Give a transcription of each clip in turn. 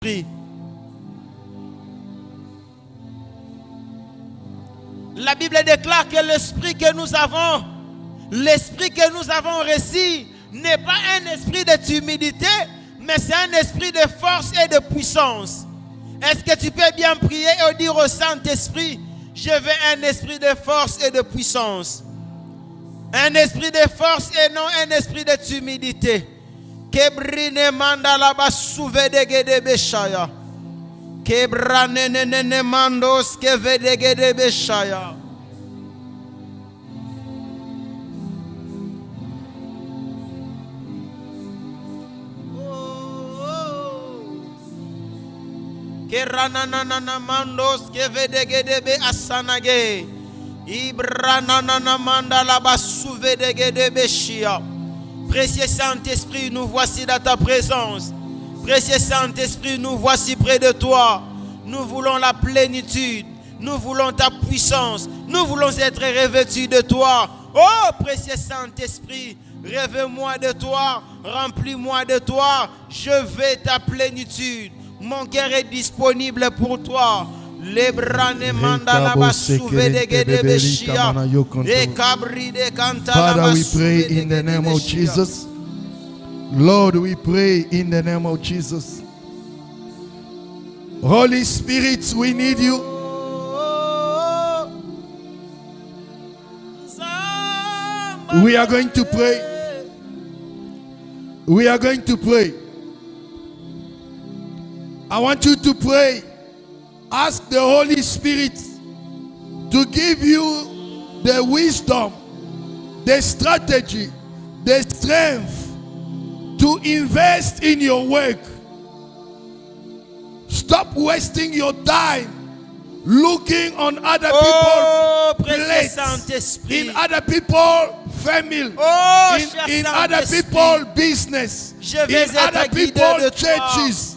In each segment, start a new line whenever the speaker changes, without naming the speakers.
Saint-Esprit. La Bible déclare que l'esprit que nous avons reçu n'est pas un esprit de timidité, mais c'est un esprit de force et de puissance. Est-ce que tu peux bien prier et dire au Saint-Esprit, je veux un esprit de force et de puissance. Un esprit de force et non un esprit de timidité. Kebrine mandala basuve de gede beshaya. Kebrane ne mandos keve de gede beshaya. Keranana mandos keve de gede be asanage. Ibranana mandala basuve de gede beshia. Précieux Saint-Esprit, nous voici dans ta présence. Précieux Saint-Esprit, nous voici près de toi. Nous voulons la plénitude. Nous voulons ta puissance. Nous voulons être revêtus de toi. Oh, précieux Saint-Esprit, rêve-moi de toi. Remplis-moi de toi. Je veux ta plénitude. Mon cœur est disponible pour toi. Father,
we pray in the name of Jesus. Lord, we pray in the name of Jesus. Holy Spirit, we need you. We are going to pray. We are going to pray. I want you to pray. Ask the Holy Spirit to give you the wisdom, the strategy, the strength to invest in your work. Stop wasting your time looking on other people's plates, in other people's family, in other people's business, in other people's churches.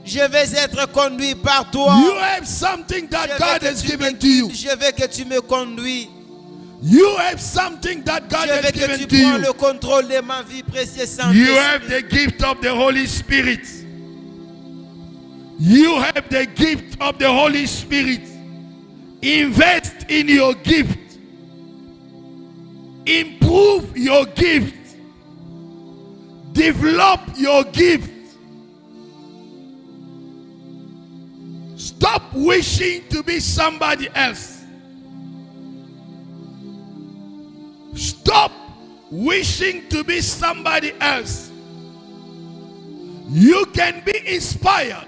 Je vais être conduit par toi.
You have something that God has given to you.
Je veux que tu me conduis.
You have something that God has given to you.
Je veux que tu prends le contrôle de ma vie, précieux Saint-Esprit.
You have the gift of the Holy Spirit. You have the gift of the Holy Spirit. Invest in your gift. Improve your gift. Develop your gift. Stop wishing to be somebody else. Stop wishing to be somebody else. You can be inspired,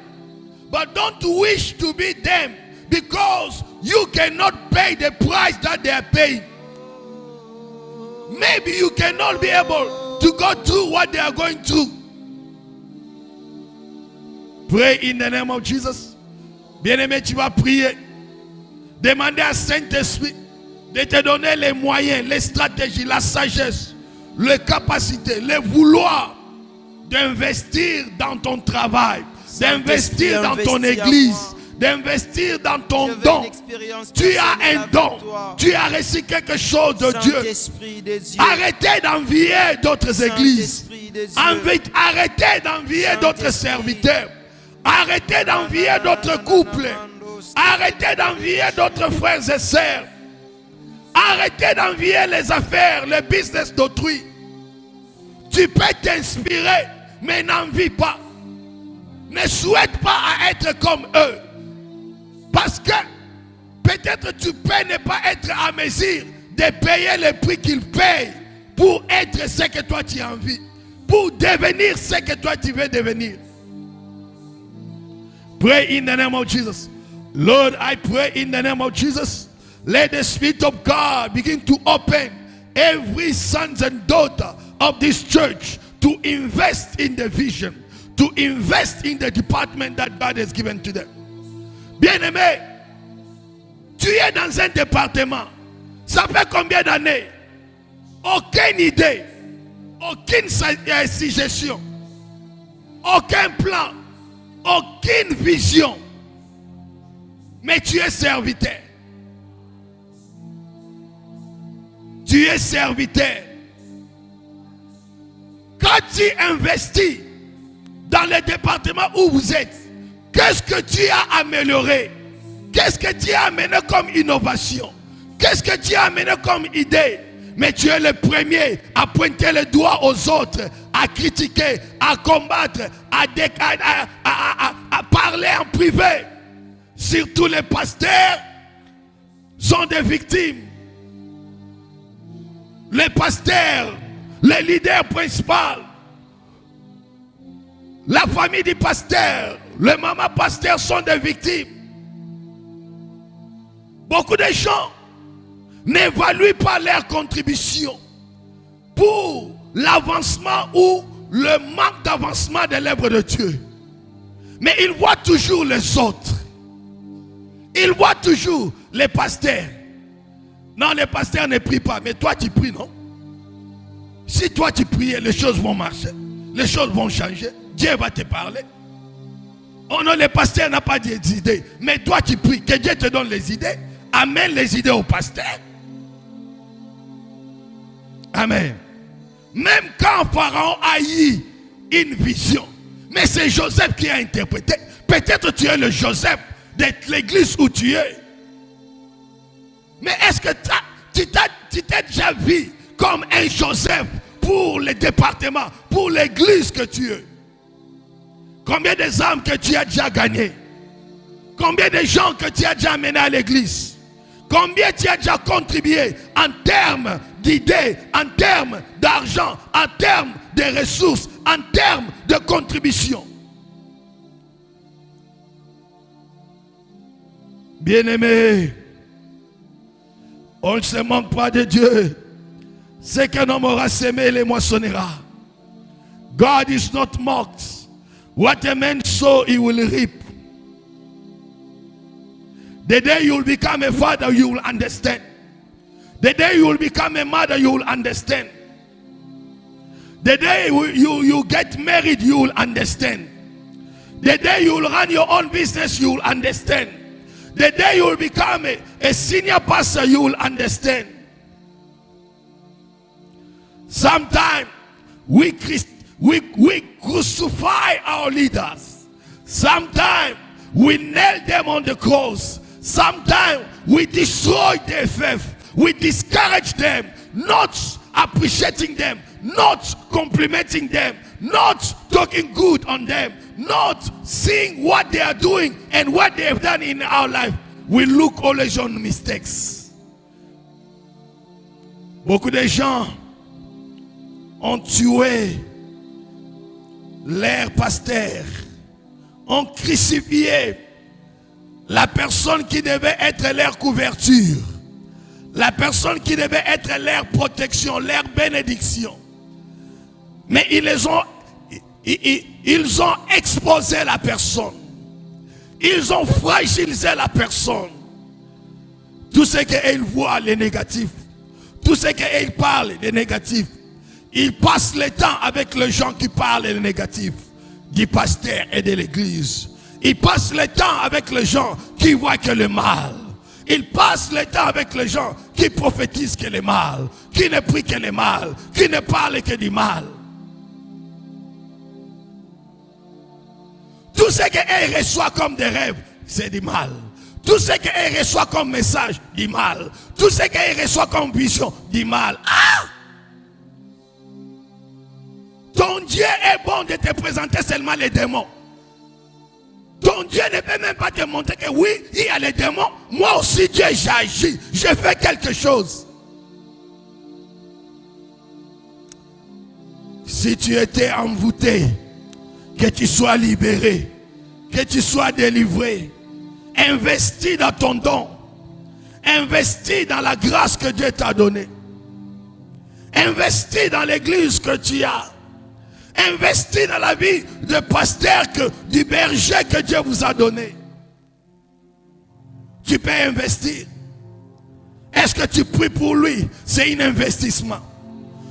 but don't wish to be them, because you cannot pay the price that they are paying. Maybe you cannot be able to go through what they are going through. Pray in the name of Jesus. Bien-aimé, tu vas prier. Demander à Saint-Esprit de te donner les moyens, les stratégies, la sagesse, les capacités, le vouloir d'investir dans ton travail, d'investir dans ton église, d'investir dans ton don. Tu as un don. Tu as reçu quelque chose de Dieu. Arrêtez d'envier d'autres églises. Arrêtez d'envier d'autres serviteurs. Arrêtez d'envier d'autres couples. Arrêtez d'envier d'autres frères et sœurs. Arrêtez d'envier les affaires, le business d'autrui. Tu peux t'inspirer, mais n'envie pas. Ne souhaite pas à être comme eux. Parce que peut-être tu peux ne pas être à mesure de payer le prix qu'ils payent pour être ce que toi tu as envie. Pour devenir ce que toi tu veux devenir. Pray in the name of Jesus. Lord, I pray in the name of Jesus. Let the Spirit of God begin to open every sons and daughter of this church to invest in the vision, to invest in the department that God has given to them. Bien-aimé, tu es dans un département. Ça fait combien d'années? Aucune idée, aucune suggestion, aucun plan, aucune vision. Mais tu es serviteur. Tu es serviteur. Quand tu investis dans le département où vous êtes, Qu'est-ce que tu as amélioré? Qu'est-ce que tu as amené comme innovation? Qu'est-ce que tu as amené comme idée? Mais tu es le premier à pointer le doigt aux autres, à critiquer, à combattre, à parler en privé. Surtout les pasteurs sont des victimes. Les pasteurs, les leaders principaux, la famille du pasteur, les mamans pasteurs sont des victimes. Beaucoup de gens n'évaluent pas leur contribution pour l'avancement ou le manque d'avancement de l'œuvre de Dieu. Mais ils voient toujours les autres. Ils voient toujours les pasteurs. Non, les pasteurs ne prient pas, mais toi tu pries, non? Si toi tu pries, les choses vont marcher, les choses vont changer, Dieu va te parler. Oh non, le pasteur n'a pas d'idées, mais toi tu pries, que Dieu te donne les idées. Amène les idées au pasteur. Amen. Même quand Pharaon a eu une vision, mais c'est Joseph qui a interprété. Peut-être tu es le Joseph de l'église où tu es. Mais est-ce que tu t'es déjà vu comme un Joseph pour le département, pour l'église que tu es? Combien des âmes que tu as déjà gagnées? Combien de gens que tu as déjà amenés à l'église? Combien tu as déjà contribué en termes d'idées, en termes d'argent, en termes de ressources, en termes de contribution? Bien-aimés, on ne se manque pas de Dieu. Ce qu'un homme aura semé, il moissonnera. God is not mocked. What a man sow, he will reap. The day you will become a father, you will understand. The day you will become a mother, you will understand. The day you get married, you will understand. The day you will run your own business, you will understand. The day you will become a senior pastor, you will understand. Sometimes we crucify our leaders. Sometimes we nail them on the cross. Sometimes we destroy their faith. We discourage them, not appreciating them, not complimenting them, not talking good on them, not seeing what they are doing and what they have done in our life. We look always on mistakes. Beaucoup de gens ont tué leur pasteur, ont crucifié la personne qui devait être leur couverture, la personne qui devait être leur protection, leur bénédiction. Mais ils ont exposé la personne. Ils ont fragilisé la personne. Tout ce qu'ils voient, les négatifs, tout ce qu'ils parlent, les négatifs, ils passent le temps avec les gens qui parlent les négatifs du pasteur et de l'église. Ils passent le temps avec les gens qui voient que le mal. Ils passent le temps avec les gens qui prophétisent que le mal, qui ne prient que le mal, qui ne parlent que du mal. Tout ce qu'ils reçoivent comme des rêves, c'est du mal. Tout ce qu'ils reçoivent comme message, du mal. Tout ce qu'ils reçoivent comme vision, du mal. Ah! Ton Dieu est bon de te présenter seulement les démons. Ton Dieu ne peut même pas te montrer que oui, il y a les démons. Moi aussi, Dieu, j'ai agi. J'ai fait quelque chose. Si tu étais envoûté, que tu sois libéré, que tu sois délivré, investis dans ton don, investis dans la grâce que Dieu t'a donnée, investis dans l'église que tu as, investis dans la vie de pasteur, du berger que Dieu vous a donné. Tu peux investir. Est-ce que tu pries pour lui? C'est un investissement.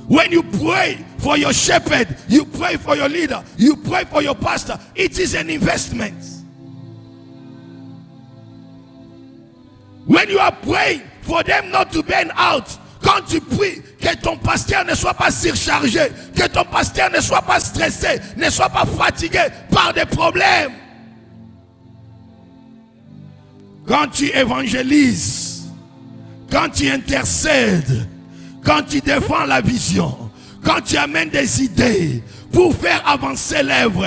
When you pray for your shepherd, you pray for your leader, you pray for your pastor, it is an investment. When you are praying for them not to burn out, quand tu pries que ton pasteur ne soit pas surchargé, que ton pasteur ne soit pas stressé, ne soit pas fatigué par des problèmes, quand tu évangélises, quand tu intercèdes, quand tu défends la vision, quand tu amènes des idées pour faire avancer l'œuvre,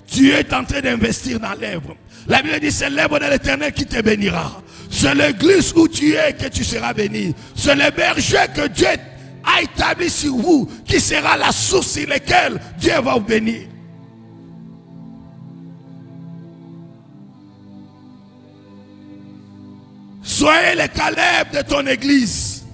tu es en train d'investir dans l'œuvre. La Bible dit, c'est l'œuvre de l'Éternel qui te bénira. C'est l'église où tu es que tu seras béni. C'est le berger que Dieu a établi sur vous qui sera la source sur laquelle Dieu va vous bénir. Soyez les Caleb de ton église.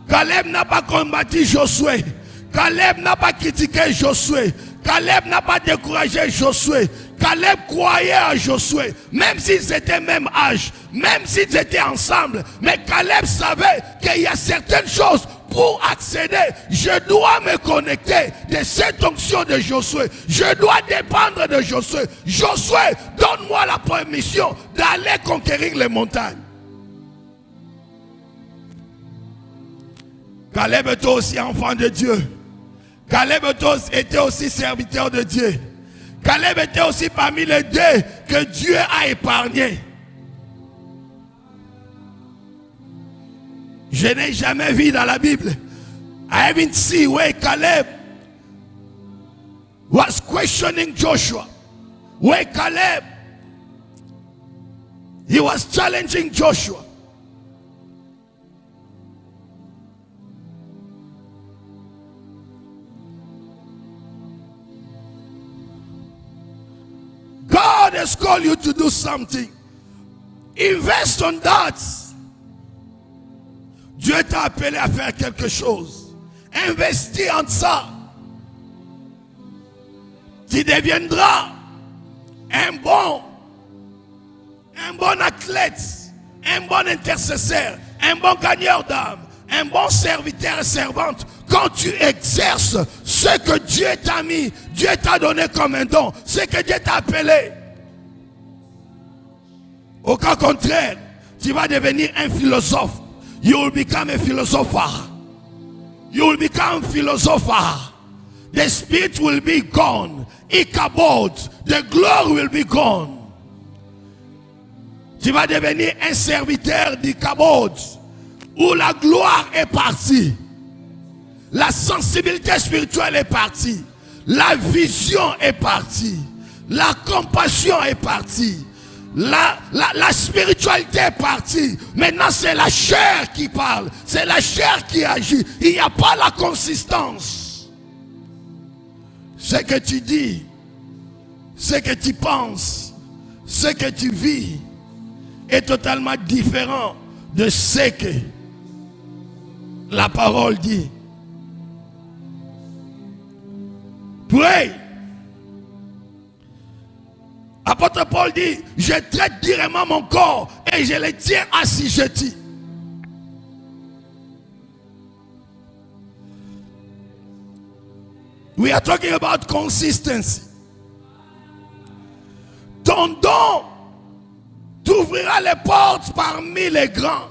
Caleb n'a pas combattu Josué. Caleb n'a pas critiqué Josué. Caleb n'a pas découragé Josué. Caleb croyait à Josué, même s'ils étaient même âge, même s'ils étaient ensemble. Mais Caleb savait qu'il y a certaines choses pour accéder. Je dois me connecter de cette onction de Josué. Je dois dépendre de Josué. Josué, donne-moi la permission d'aller conquérir les montagnes. Caleb était aussi enfant de Dieu. Caleb était aussi serviteur de Dieu. Caleb était aussi parmi les deux que Dieu a épargnés. Je n'ai jamais vu dans la Bible. I haven't seen where Caleb was questioning Joshua. Where Caleb, he was challenging Joshua. God has called you to do something. Invest on that. Dieu t'a appelé à faire quelque chose. Investis en ça. Tu deviendras un bon athlète, un bon intercesseur, un bon gagneur d'âme, un bon serviteur et servante. Quand tu exerces ce que Dieu t'a mis, Dieu t'a donné comme un don, ce que Dieu t'a appelé. Au cas contraire, tu vas devenir un philosophe. You will become a philosopher. You will become a philosopher. The spirit will be gone. Ichabod, the glory will be gone. Tu vas devenir un serviteur d'Ichabod, où la gloire est partie. La sensibilité spirituelle est partie. La vision est partie. La compassion est partie. La spiritualité est partie. Maintenant c'est la chair qui parle. C'est la chair qui agit. Il n'y a pas la consistance. Ce que tu dis, ce que tu penses, ce que tu vis est totalement différent de ce que la parole dit. Pray. Apôtre Paul dit, je traite durement mon corps et je le tiens assujetti. We are talking about consistency. Ton don t'ouvrira les portes parmi les grands.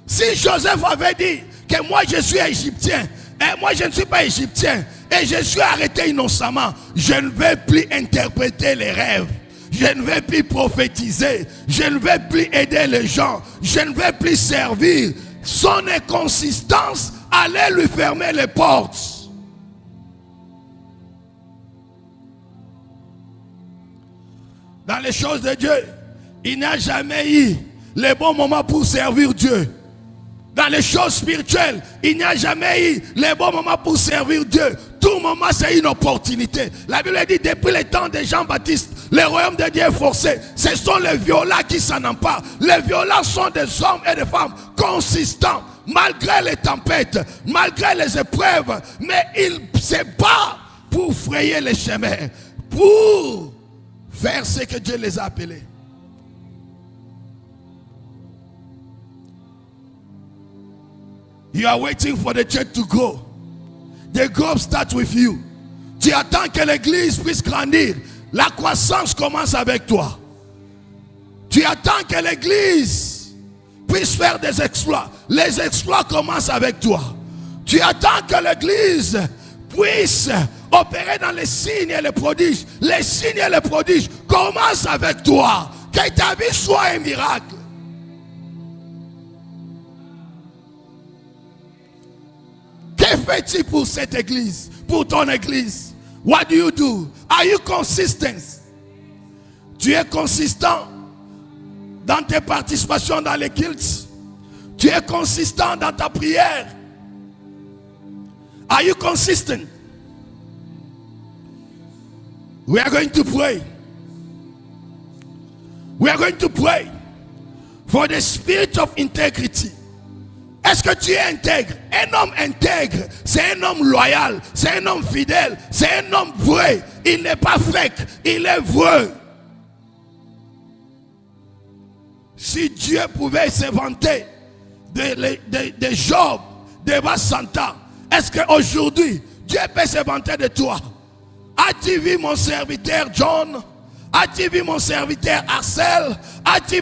Si Joseph avait dit que moi je suis égyptien, et moi je ne suis pas égyptien, et je suis arrêté innocemment, je ne vais plus interpréter les rêves. Je ne vais plus prophétiser. Je ne vais plus aider les gens. Je ne vais plus servir. Son inconsistance allait lui fermer les portes. Dans les choses de Dieu, il n'y a jamais eu les bons moments pour servir Dieu. Dans les choses spirituelles, il n'y a jamais eu les bons moments pour servir Dieu. Tout moment, c'est une opportunité. La Bible dit, depuis le temps de Jean-Baptiste, le royaume de Dieu est forcé. Ce sont les violents qui s'en emparent. Les violents sont des hommes et des femmes consistants, malgré les tempêtes, malgré les épreuves. Mais ils se battent pour frayer les chemins, pour faire ce que Dieu les a appelés. You are waiting for the church to grow. The growth starts with you. Tu attends que l'église puisse grandir. La croissance commence avec toi. Tu attends que l'église puisse faire des exploits. Les exploits commencent avec toi. Tu attends que l'église puisse opérer dans les signes et les prodiges. Les signes et les prodiges commencent avec toi. que ta vie soit un miracle. Que fais-tu pour cette église, pour ton église? What do you do? Are you consistent? Tu es consistant dans tes participations dans les cultes? Tu es consistant dans ta prière? Are you consistent? We are going to pray. We are going to pray for the spirit of integrity. Est-ce que tu es intègre? Un homme intègre, c'est un homme loyal, c'est un homme fidèle, c'est un homme vrai. Il n'est pas fake, il est vrai. Si Dieu pouvait se vanter de Job devant Satan, est-ce qu'aujourd'hui Dieu peut se vanter de toi? As-tu vu mon serviteur John? As-tu vu mon serviteur Arcel? As-tu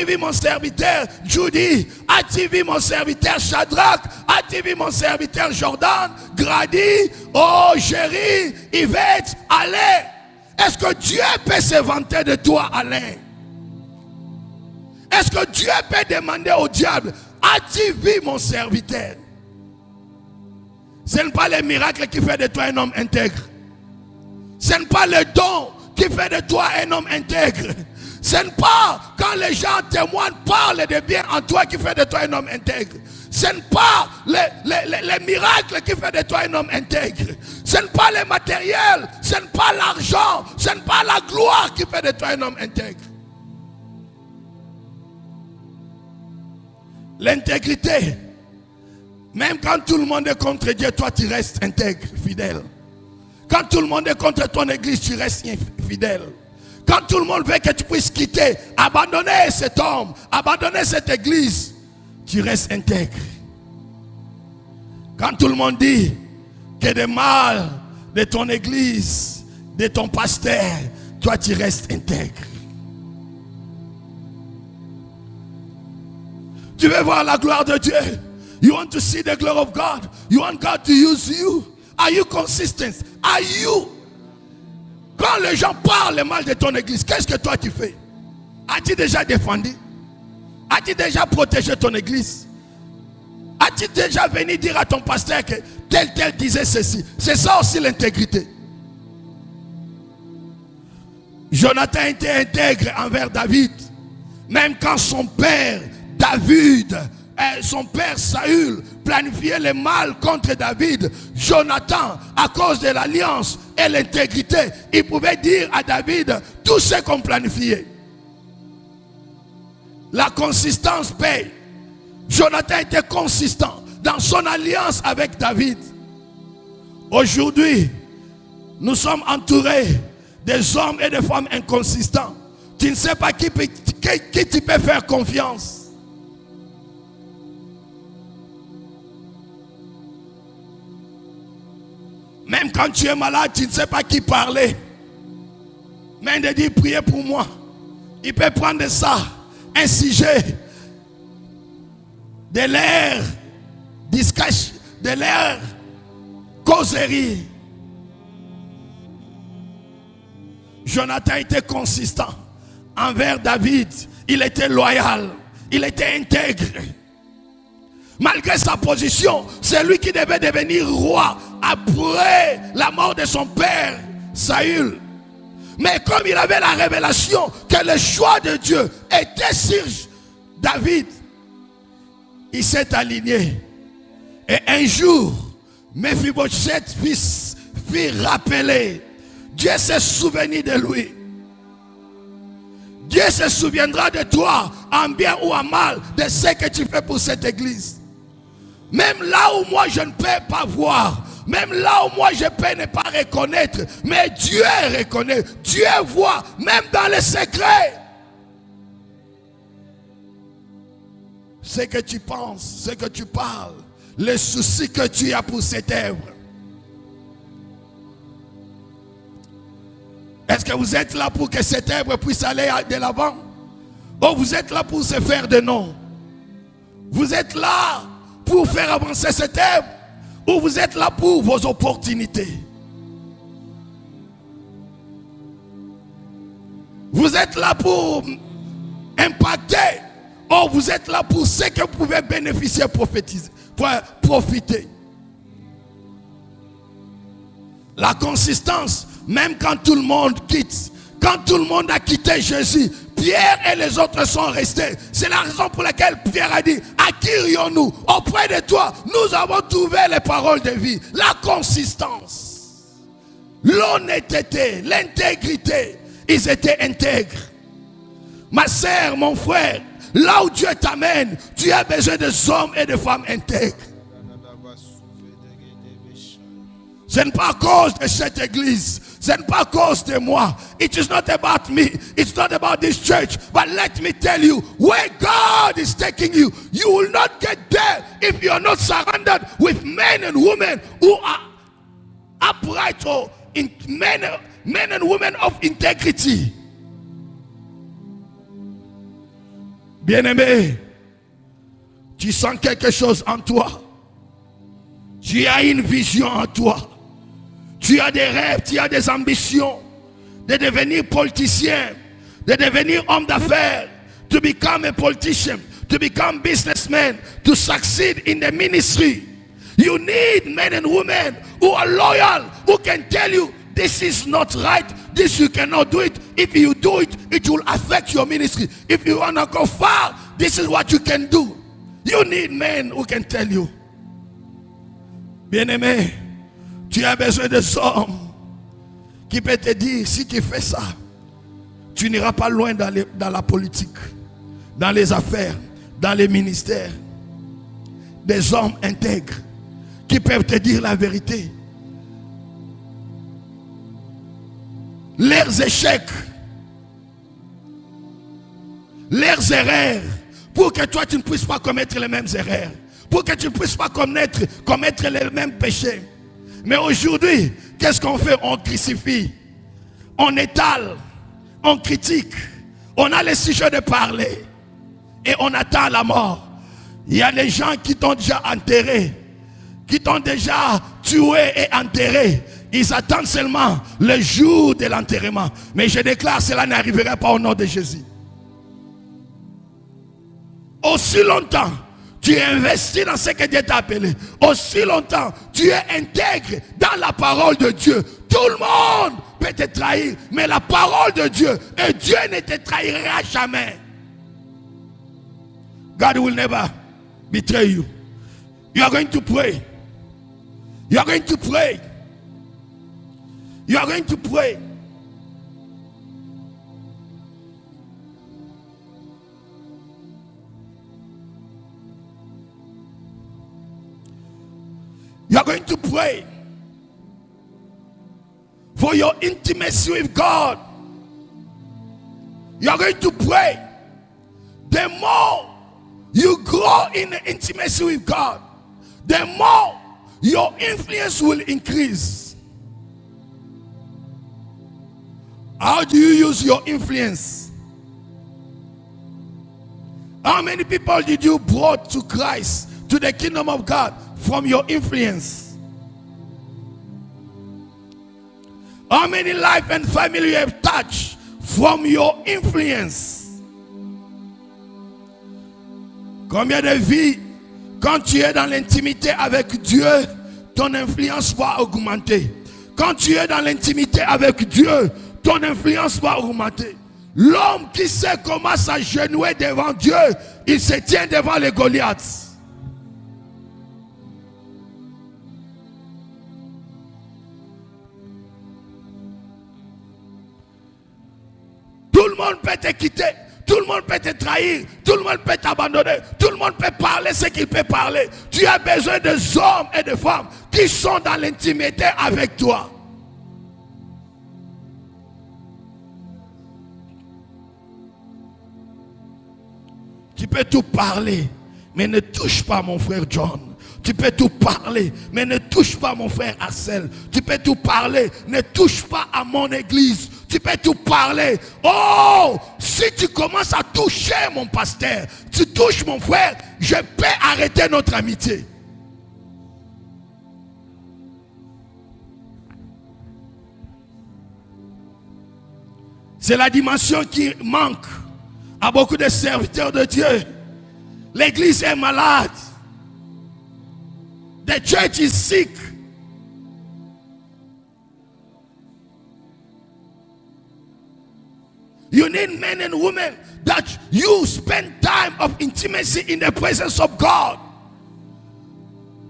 vu mon serviteur Judy? As-tu vu mon serviteur Shadrach? As-tu vu mon serviteur Jordan? Grady? Oh, Jerry? Yvette? Alain? Est-ce que Dieu peut se vanter de toi, Alain? Est-ce que Dieu peut demander au diable, as-tu vu mon serviteur? Ce n'est pas le miracle qui fait de toi un homme intègre. Ce n'est pas le don qui fait de toi un homme intègre. Ce n'est pas quand les gens témoignent, parlent de bien en toi qui fait de toi un homme intègre. Ce n'est pas les miracles qui fait de toi un homme intègre. Ce n'est pas le matériel, ce n'est pas l'argent, ce n'est pas la gloire qui fait de toi un homme intègre. L'intégrité, même quand tout le monde est contre Dieu, toi tu restes intègre, fidèle. Quand tout le monde est contre ton église, tu restes fidèle. Quand tout le monde veut que tu puisses quitter, abandonner cet homme, abandonner cette église, tu restes intègre. Quand tout le monde dit que des mal de ton église, de ton pasteur, toi tu restes intègre. Tu veux voir la gloire de Dieu? You want to see the glory of God? You want God to use you? Are you consistent? Are you? Quand les gens parlent mal de ton église, qu'est-ce que toi tu fais? As-tu déjà défendu? As-tu déjà protégé ton église? As-tu déjà venu dire à ton pasteur que tel disait ceci? C'est ça aussi l'intégrité. Jonathan était intègre envers David. Même quand son père David, son père Saül planifiait le mal contre David, Jonathan, à cause de l'alliance et l'intégrité, il pouvait dire à David tout ce qu'on planifiait. La consistance paye. Jonathan était consistant dans son alliance avec David. Aujourd'hui, nous sommes entourés des hommes et des femmes inconsistants. Tu ne sais pas qui tu peux faire confiance. Même quand tu es malade, tu ne sais pas qui parler. Même de dire priez pour moi. Il peut prendre ça, un sujet de l'air discussion, de l'air causerie. Jonathan était consistant envers David. Il était loyal. Il était intègre. Malgré sa position, c'est lui qui devait devenir roi après la mort de son père, Saül. Mais comme il avait la révélation que le choix de Dieu était sur David, il s'est aligné. Et un jour, Mephibosheth fit rappeler. Dieu s'est souvenu de lui. Dieu se souviendra de toi, en bien ou en mal, de ce que tu fais pour cette église. Même là où moi je ne peux pas voir, même là où moi je peux ne pas reconnaître, mais Dieu reconnaît, Dieu voit, même dans les secrets. Ce que tu penses, ce que tu parles, les soucis que tu as pour cette œuvre. Est-ce que vous êtes là pour que cette œuvre puisse aller de l'avant? Ou vous êtes là pour se faire de nom? Vous êtes là pour faire avancer cette œuvre? Ou vous êtes là pour vos opportunités? Vous êtes là pour impacter. Or, vous êtes là pour ce que vous pouvez bénéficier, prophétiser, pour profiter. La consistance, même quand tout le monde quitte, quand tout le monde a quitté Jésus, Pierre et les autres sont restés. C'est la raison pour laquelle Pierre a dit, à qui irions-nous? Auprès de toi, nous avons trouvé les paroles de vie. La consistance, l'honnêteté, l'intégrité, ils étaient intègres. Ma sœur, mon frère, là où Dieu t'amène, tu as besoin de hommes et de femmes intègres. Ce n'est pas à cause de cette église. Ce n'est pas à cause de moi. It is not about me. It's not about this church. But let me tell you, where God is taking you, you will not get there if you are not surrounded with men and women who are upright or men and women of integrity. Bien-aimé, tu sens quelque chose en toi. Tu as une vision en toi. Tu as des rêves, tu as des ambitions de devenir politicien, de devenir homme d'affaires, to become a politician, to become businessman, to succeed in the ministry. You need men and women who are loyal, who can tell you this is not right, this you cannot do it. If you do it, it will affect your ministry. If you want to go far, this is what you can do. You need men who can tell you. Bien-aimé, tu as besoin de hommes qui peuvent te dire, si tu fais ça, tu n'iras pas loin dans la politique, dans les affaires, dans les ministères. Des hommes intègres qui peuvent te dire la vérité. Leurs échecs, leurs erreurs, pour que toi tu ne puisses pas commettre les mêmes erreurs, pour que tu ne puisses pas commettre les mêmes péchés. Mais aujourd'hui, qu'est-ce qu'on fait? On crucifie, on étale, on critique, on a le sujet de parler et on attend la mort. Il y a des gens qui t'ont déjà enterré, qui t'ont déjà tué et enterré. Ils attendent seulement le jour de l'enterrement. Mais je déclare, cela n'arrivera pas au nom de Jésus. Aussi longtemps tu es investi dans ce que Dieu t'a appelé, aussi longtemps tu es intègre dans la parole de Dieu. Tout le monde peut te trahir, mais la parole de Dieu, et Dieu ne te trahira jamais. God will never betray you. You are going to pray. You are going to pray. You are going to pray. You are going to pray for your intimacy with God. You are going to pray. The more you grow in the intimacy with God, the more your influence will increase. How do you use your influence? How many people did you brought to Christ, to the kingdom of God, from your influence? How many life and family you have touched from your influence? Combien de vies, quand tu es dans l'intimité avec Dieu, ton influence va augmenter. Quand tu es dans l'intimité avec Dieu, ton influence va augmenter. L'homme qui sait comment s'agenouiller devant Dieu, il se tient devant les Goliaths. Tout le monde peut te quitter, tout le monde peut te trahir, tout le monde peut t'abandonner, tout le monde peut parler ce qu'il peut parler. Tu as besoin de hommes et de femmes qui sont dans l'intimité avec toi. Tu peux tout parler, mais ne touche pas mon frère John. Tu peux tout parler, mais ne touche pas mon frère Axel. Tu peux tout parler, ne touche pas à mon église. Tu peux tout parler. Oh, si tu commences à toucher mon pasteur, tu touches mon frère, je peux arrêter notre amitié. C'est la dimension qui manque à beaucoup de serviteurs de Dieu. L'église est malade. The church is sick. You need men and women that you spend time of intimacy in the presence of God.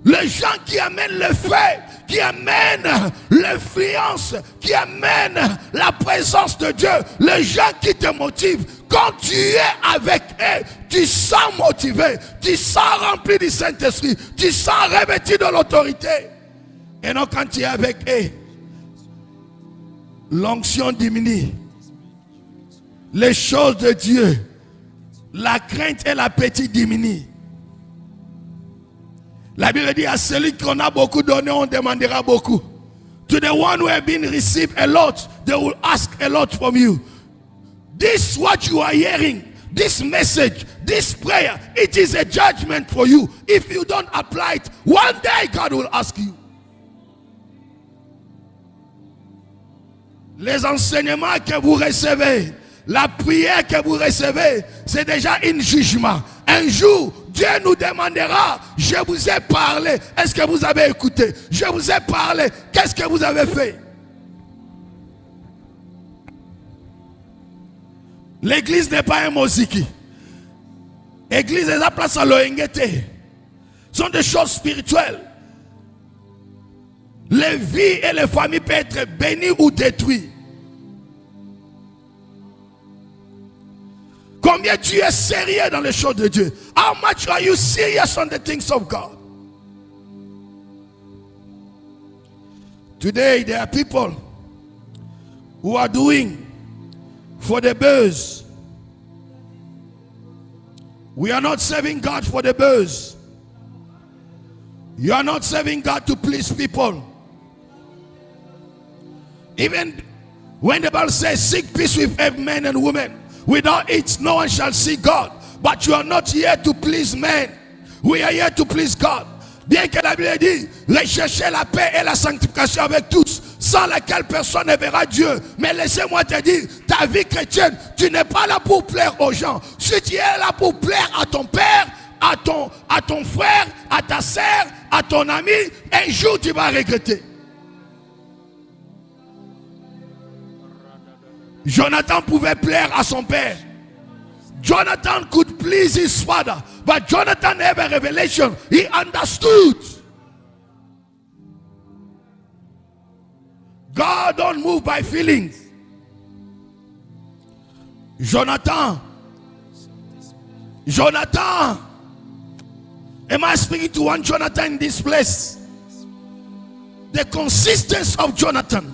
Les gens qui amènent le fait, qui amènent l'influence, qui amènent la présence de Dieu. Les gens qui te motivent. Quand tu es avec eux, tu sens motivé, tu sens rempli du Saint-Esprit, tu sens revêtu de l'autorité. Et non, quand tu es avec eux, l'onction diminue. Les choses de Dieu, la crainte et l'appétit diminuent. La Bible dit à celui qu'on a beaucoup donné, on demandera beaucoup. To the one who has been received a lot, they will ask a lot from you. This what you are hearing, this message, this prayer, it is a judgment for you. If you don't apply it, one day God will ask you. Les enseignements que vous recevez, la prière que vous recevez, c'est déjà un jugement. Un jour, Dieu nous demandera, je vous ai parlé, est-ce que vous avez écouté? Je vous ai parlé, qu'est-ce que vous avez fait? L'église n'est pas un moziki. L'église est la place à l'ONGT. Ce sont des choses spirituelles. Les vies et les familles peuvent être bénies ou détruites. Combien tu es sérieux dans les choses de Dieu? How much are you serious on the things of God? Today there are people who are doing for the buzz. We are not serving God for the buzz. You are not serving God to please people. Even when the Bible says seek peace with every man and woman, without it no one shall see God. But you are not here to please men. We are here to please God. Bien que la Bible dit recherchez la paix et la sanctification avec tous, sans laquelle personne ne verra Dieu. Mais laissez-moi te dire, ta vie chrétienne, tu n'es pas là pour plaire aux gens. Si tu es là pour plaire à ton père, à ton frère, à ta sœur, à ton ami, un jour tu vas regretter. Jonathan pouvait plaire à son père. Jonathan could please his father, but Jonathan had a revelation. He understood. God don't move by feelings. Jonathan. Am I speaking to one Jonathan in this place? The consistency of Jonathan.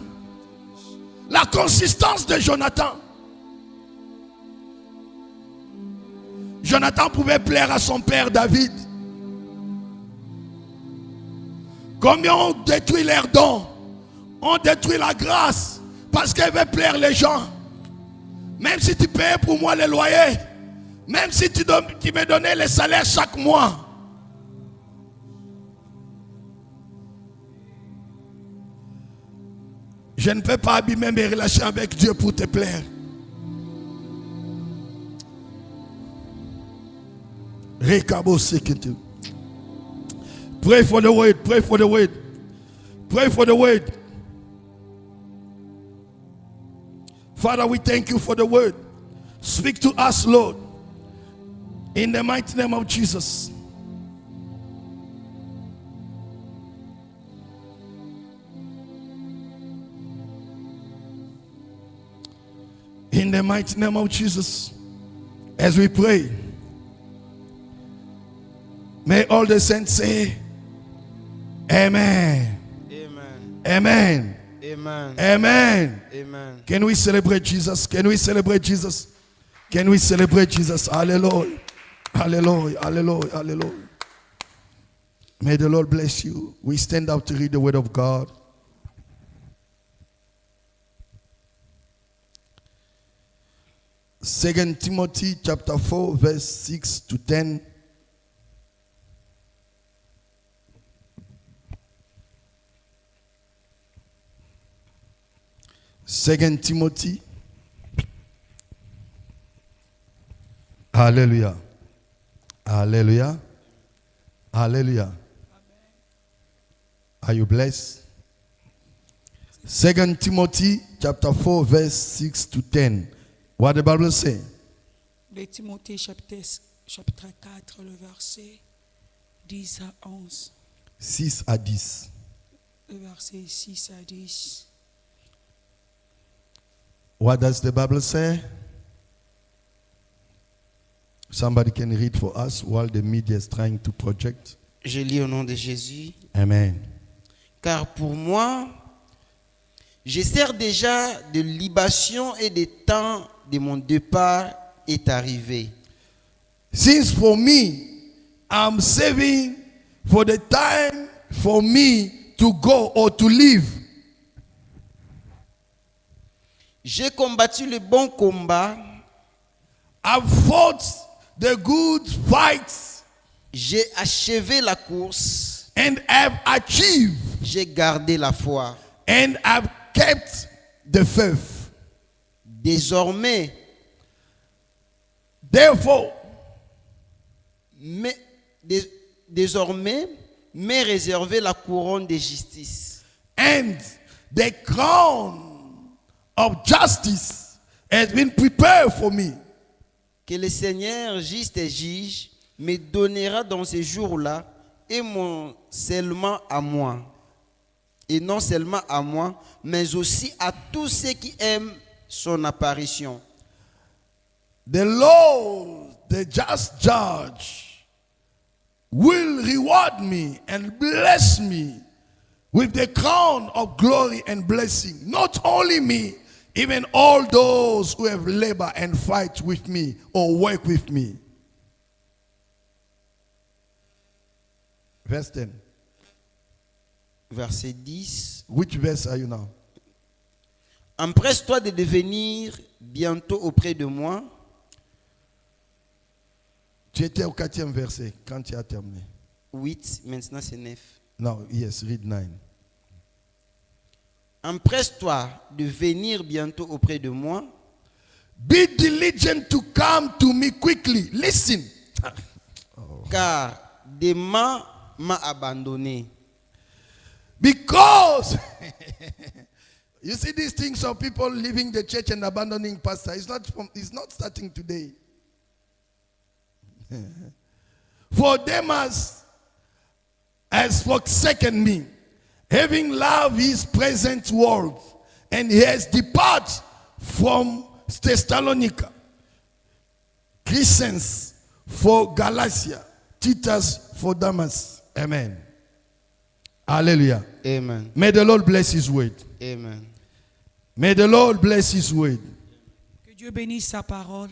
La consistance de Jonathan. Jonathan pouvait plaire à son père David. Combien on détruit leurs dons, on détruit la grâce parce qu'elle veut plaire les gens. Même si tu payais pour moi les loyers, même si tu me donnais les salaires chaque mois. Je ne peux pas abîmer mes relations avec Dieu pour te plaire. Pray for the word. Pray for the word. Pray for the word. Father, we thank you for the word. Speak to us, Lord. In the mighty name of Jesus. In the mighty name of Jesus. As we pray, may all the saints say, Amen.
Amen.
Amen.
Amen.
Amen.
Amen.
Can we celebrate Jesus? Can we celebrate Jesus? Can we celebrate Jesus? Hallelujah. Hallelujah. Hallelujah. Hallelujah. May the Lord bless you. We stand up to read the word of God. Second Timothy chapter 4 verse 6 to 10. Second Timothy Alléluia. Alléluia. Alléluia. Are you blessed? 2 Timothy chapter 4 verse 6 to 10. What the Bible say?
De Timothée chapitre 4, le verset 10 à 11.
6 à 10.
Le verset 6 à 10.
What does the Bible say? Somebody can read for us while the media is trying to project.
Je lis au nom de Jésus.
Amen.
Car pour moi, je sers déjà de libation et le temps de mon départ est arrivé.
Since for me, I'm saving for the time for me to go or to live.
J'ai combattu le bon combat.
I've fought the good fight
J'ai achevé la course.
and have achieved
J'ai gardé la foi.
and have kept the faith.
Désormais,
Therefore,
désormais, m'est réservé la couronne de justice.
and the crown of justice has been prepared for me.
Que le Seigneur, juste et juge, me donnera dans ces jours-là, et non seulement à moi, mais aussi à tous ceux qui aiment son apparition.
The Lord, the just judge, will reward me and bless me with the crown of glory and blessing. Not only me, even all those who have labored and fight with me or work with me. Verse 10.
Verset 10.
Which verse are you now?
Empresse-toi de devenir bientôt auprès de moi.
Tu étais au 4e verset quand tu as terminé.
8, maintenant c'est 9.
Now, yes, read 9.
Empresse-toi de venir bientôt auprès de moi.
Be diligent to come to me quickly. Listen.
Car Démas m'a abandonné.
Because you see these things of people leaving the church and abandoning pastor. It's not starting today. For Demas has forsaken me, having loved his present world, and he has departed from Thessalonica. Crescens for Galatia, Titus for Damas. Amen. Hallelujah.
Amen.
May the Lord bless his word.
Amen.
May the Lord bless his word.
Que Dieu bénisse sa parole.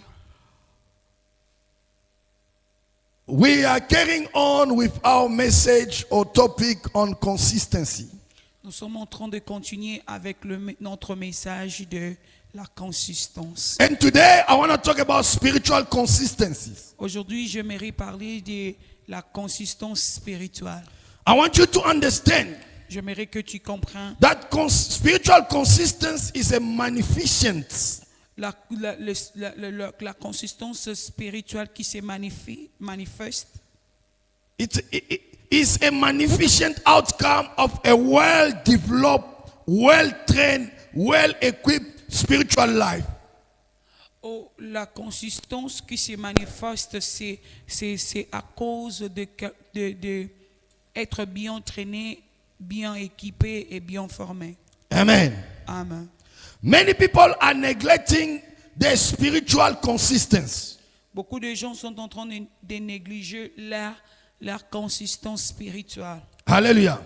We are carrying on with our message or topic on consistency.
Nous sommes en train de continuer avec notre message de la consistance.
And today I want to talk about spiritual consistencies.
Aujourd'hui, j'aimerais parler de la consistance spirituelle.
I want you to understand
J'aimerais que tu comprennes
that spiritual consistency is a magnificent.
la consistance spirituelle qui se manifeste.
It is a magnificent outcome of a well-developed, well-trained, well-equipped spiritual life.
Oh, la consistance qui se manifeste, c'est à cause de être bien entraîné, bien équipé et bien formé.
Amen.
Amen.
Many people are neglecting their spiritual consistency.
Beaucoup de gens sont en train de négliger leur consistance spirituelle.
Hallelujah.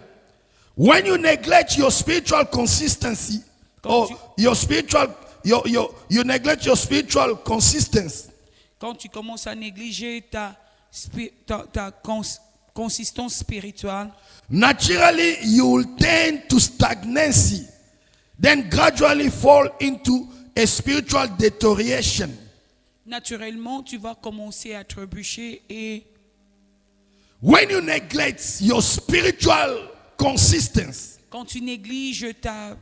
When you neglect your spiritual consistency, or your spiritual, you neglect your spiritual consistency,
Quand tu commences à négliger ta consistance spirituelle,
naturally you will tend to stagnancy, then gradually fall into a spiritual deterioration.
naturellement, tu vas commencer à trébucher et
When you neglect your spiritual consistency,
quand tu négliges ta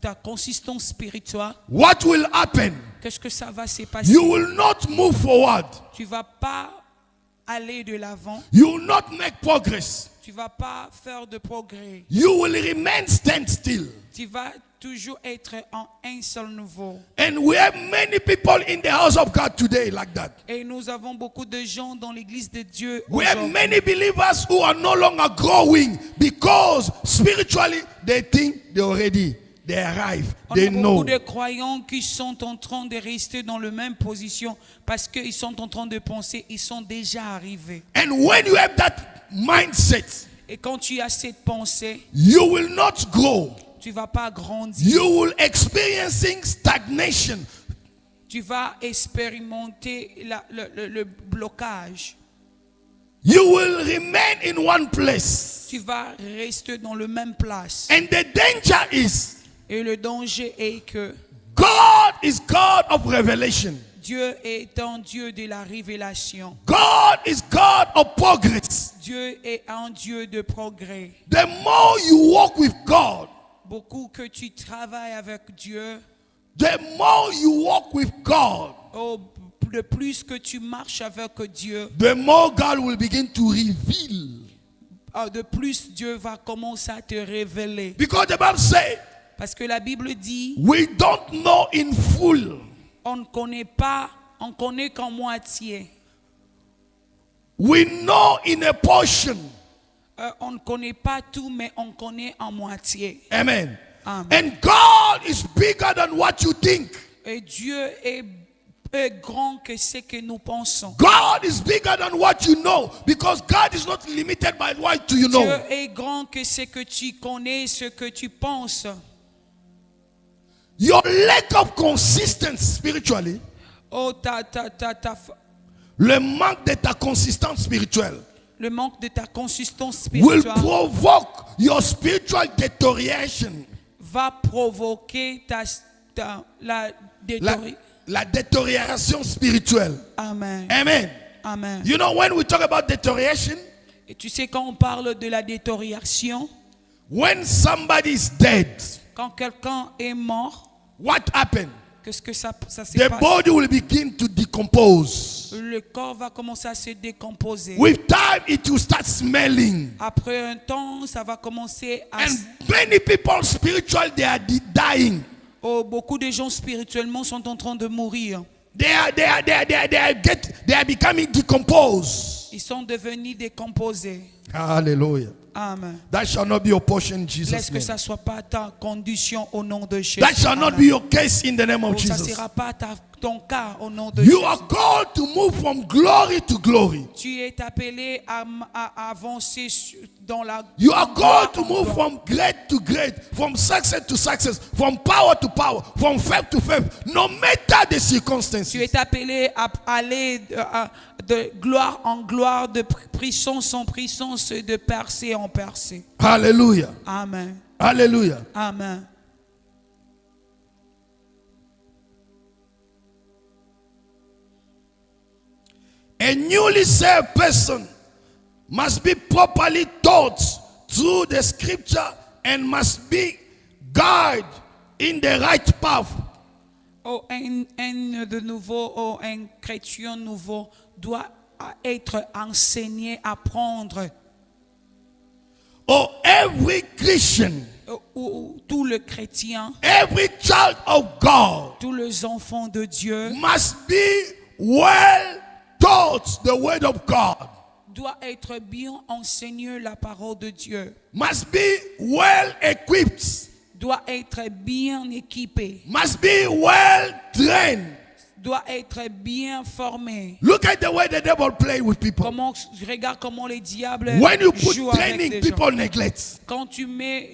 ta consistance spirituelle,
what will happen?
qu'est-ce que ça va se passer?
You will not move forward.
Tu vas pas aller de l'avant.
You will not make progress.
Tu vas pas faire de progrès.
You will remain stand still.
Tu vas toujours être en un seul niveau.
And we have many people in the house of God today like that.
Et nous avons beaucoup de gens dans l'église de Dieu
We have
aujourd'hui.
many believers who are no longer growing because spiritually they think they arrive,
On
they
a beaucoup
know.
de croyants qui sont en train de rester dans la même position parce qu'ils sont en train de penser, ils sont déjà arrivés.
And when you have that mindset,
Et quand tu as cette pensée,
you will not grow.
tu vas pas grandir.
You will experiencing stagnation.
Tu vas expérimenter le blocage.
You will remain in one place.
Tu vas rester dans le même place.
And the danger is
Et le danger est que
God is God of revelation.
Dieu est un Dieu de la révélation.
God is God of progress.
Dieu est un Dieu de progrès.
The more you walk with God,
Beaucoup que tu travailles avec Dieu,
the more you walk with God,
oh, de plus que tu marches avec Dieu,
the more God will begin to reveal.
de plus Dieu va commencer à te révéler.
Because the Bible says,
Parce que la Bible dit,
we don't know in full.
on ne connaît pas, on connaît qu'en moitié.
We know in a portion.
On ne connaît pas tout, mais on connaît en moitié.
Amen.
Amen.
And God is bigger than what you think.
Et Dieu est grand que ce que nous pensons.
God is bigger than what you know, because God is not limited by what you know.
Dieu est grand que ce que tu connais, ce que tu penses.
Your lack of consistency spiritually,
Oh,
le manque de ta consistance spirituelle,
le manque de ta consistance
will
spirituelle
provoke your spiritual deterioration.
va provoquer la
La détérioration spirituelle.
Amen.
Amen.
Amen.
You know, when we talk about deterioration,
Et tu sais, quand on parle de la détérioration,
when somebody is dead,
quand quelqu'un est mort,
what happened?
qu'est-ce que ça se
The
passe?
body will begin to decompose.
Le corps va commencer à se décomposer.
With time, it will start smelling.
Après un temps, ça va commencer à...
And many people spiritually, they are dying.
Oh, beaucoup de gens spirituellement sont en train de mourir.
They are becoming decomposed.
Ils sont devenus décomposés.
Hallelujah.
Amen.
That shall not be your portion in
Laisse
Jesus'
que
name.
ça ne soit pas ta condition au nom de Jésus.
That shall not
Amen.
be your case in the name of
Oh, ça ne
Jesus.
sera pas ton cas au nom de
You
Jésus.
are called to move from glory to glory.
Tu es appelé à avancer dans la...
You are called to move from great to great, from success to success, from power to power, from faith to faith, no matter the circumstances.
Tu es appelé à aller de gloire en gloire, de puissance en puissance, de percée en percée.
Hallelujah.
Amen.
Hallelujah.
Amen.
A newly saved person must be properly taught through the scripture and must be guided in the right path.
Oh, un de nouveau, oh, un chrétien nouveau doit être enseigné, apprendre.
Oh, every Christian,
Tout le chrétien,
every child of God
tous les enfants de Dieu
must be well taught the word of God.
doit être bien enseigné la parole de Dieu,
Must be well equipped.
doit être bien équipé,
Must be well trained.
doit être bien formé.
Look at the way the devil play with people.
Regarde comment les diables
When you put
jouent avec
training,
les gens.
people neglect.
Quand tu mets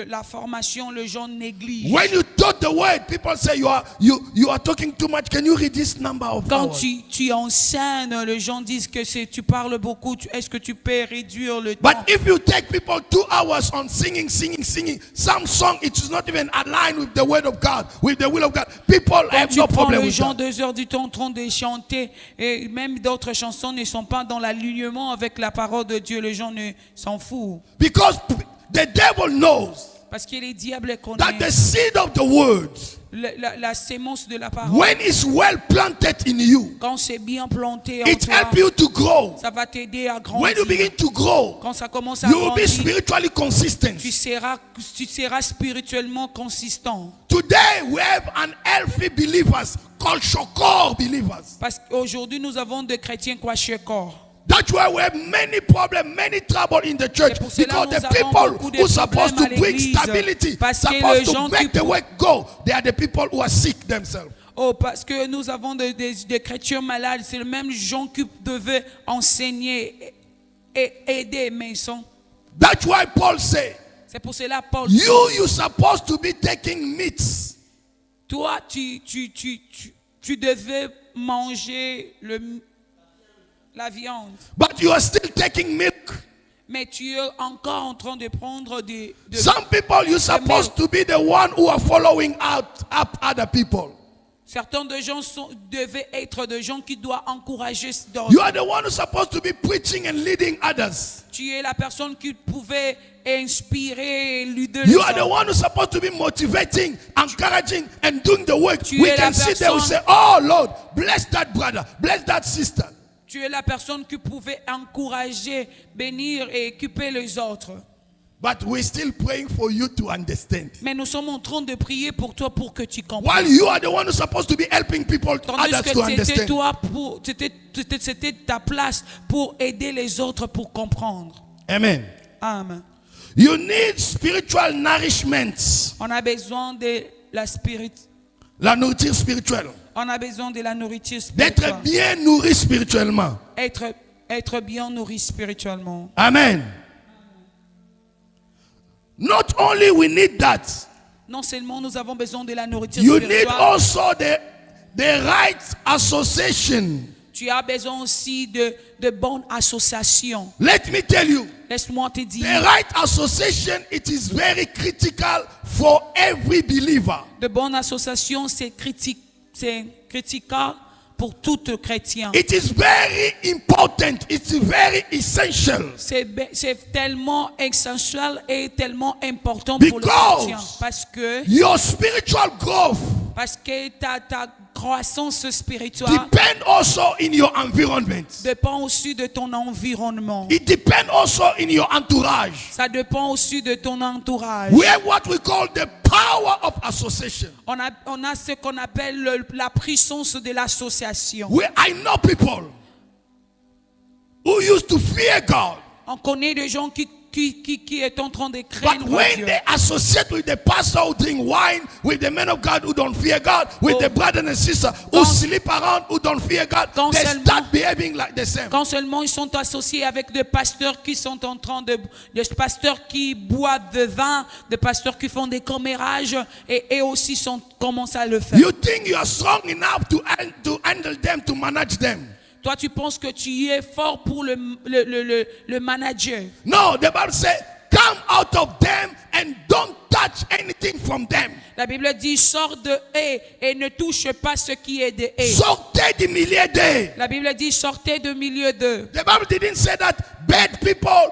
la formation, les gens négligent.
When you taught the word, people say you are talking too much. Can you read this number of
Quand
hours?
tu enseignes, les gens disent que tu parles beaucoup. Est-ce que tu peux réduire le temps?
But if you take people 2 hours on singing, some song it is not even aligned with the word of God, with the will of God. People
Quand
have
tu
no
prends
problem
les
with
gens
that.
2 heures du temps en train de chanter, et même d'autres chansons ne sont pas dans l'alignement avec la parole de Dieu, les gens s'en foutent.
Because the devil knows
Parce que les diables
that the
connaissent
seed of the word,
la sémence de la parole.
when it's well planted in you,
Quand c'est bien planté en
it
toi,
helps you to grow.
ça va t'aider à
When
grandir.
you begin to grow,
Quand ça commence à
you will be
grandir,
spiritually consistent.
tu seras spirituellement consistant.
Today we have an healthy believers called Shokor believers.
Parce qu'aujourd'hui, nous avons des chrétiens kwashekor.
That's why we have many problems, many trouble in the church.
C'est pour cela
Because
nous
the
avons
people
beaucoup de
who are supposed to
problèmes à
bring
l'église.
stability,
Parce que
supposed
les gens
to make
qui-
the work go, they are the people who are sick themselves.
Oh, parce que nous avons des chrétiens malades. C'est le même gens qui devaient enseigner et aider, mais ils sont.
That's why Paul said,
C'est pour cela, Paul.
you're supposed to be taking meats.
Toi, tu devais manger la viande.
But you are still taking milk.
Mais tu es encore en train de prendre de
Some people, you're supposed to be the one who are following up other people.
certains de gens devaient être des gens qui doivent encourager d'autres.
You are the one who's supposed to be preaching and leading others.
Tu es la personne qui pouvait inspirer et leader les
You are the
autres.
one who's supposed to be motivating, encouraging, and doing the work.
Tu
We
es
can
la
sit there and
personne-
say, oh Lord, bless that brother, bless that sister.
Tu es la personne qui pouvait encourager, bénir et équiper les autres.
But we're still praying for you to understand.
Mais nous sommes en train de prier pour toi pour que tu comprennes.
While you are the one who's supposed to be helping people,
Tandis
others
que
to
c'était
understand.
toi c'était ta place pour aider les autres pour comprendre.
Amen.
Amen.
You need spiritual nourishment.
On a besoin de
La nourriture spirituelle.
on a besoin de la nourriture
D'être
spirituelle.
bien nourri spirituellement.
Être bien nourri spirituellement.
Amen. Not only we need that,
Non seulement nous avons besoin de la nourriture
you need
spirituelle,
also the right association.
tu as besoin aussi de bonnes associations.
Let me tell you,
Laisse-moi te
the
dire,
right association, it is very critical for every believer.
de bonnes associations, c'est critiquable pour tout chrétien.
It is very important. It's very essential.
C'est tellement essentiel et tellement important pour le
Because
chrétien.
Your spiritual growth
Parce que ta croissance spirituelle
depend also in your environment.
dépend aussi de ton environnement.
It depends also in your entourage.
Ça dépend aussi de ton entourage.
We have what we call the power of association.
On a ce qu'on appelle la puissance de l'association.
I know people who used to fear God,
On connaît des gens qui est en train de
but
craindre
when
Dieu.
they associate with the pastor who drink wine, with the men of God who don't fear God, with the brothers and sisters who sleep around who don't fear God, they start behaving like the same.
Quand seulement ils sont associés avec des pasteurs qui sont en train des pasteurs qui boivent de vin, des pasteurs qui font des commérages et aussi commencent à le faire.
You think you are strong enough to handle them, to manage them?
Toi, tu penses que tu es fort pour le manager.
No, the Bible says, come out of them and don't touch anything from them.
La Bible dit, sors de eux et ne touche pas ce qui est de eux.
Sortez du milieu d'eux.
La Bible dit, sortez du milieu d'eux.
The Bible didn't say that bad people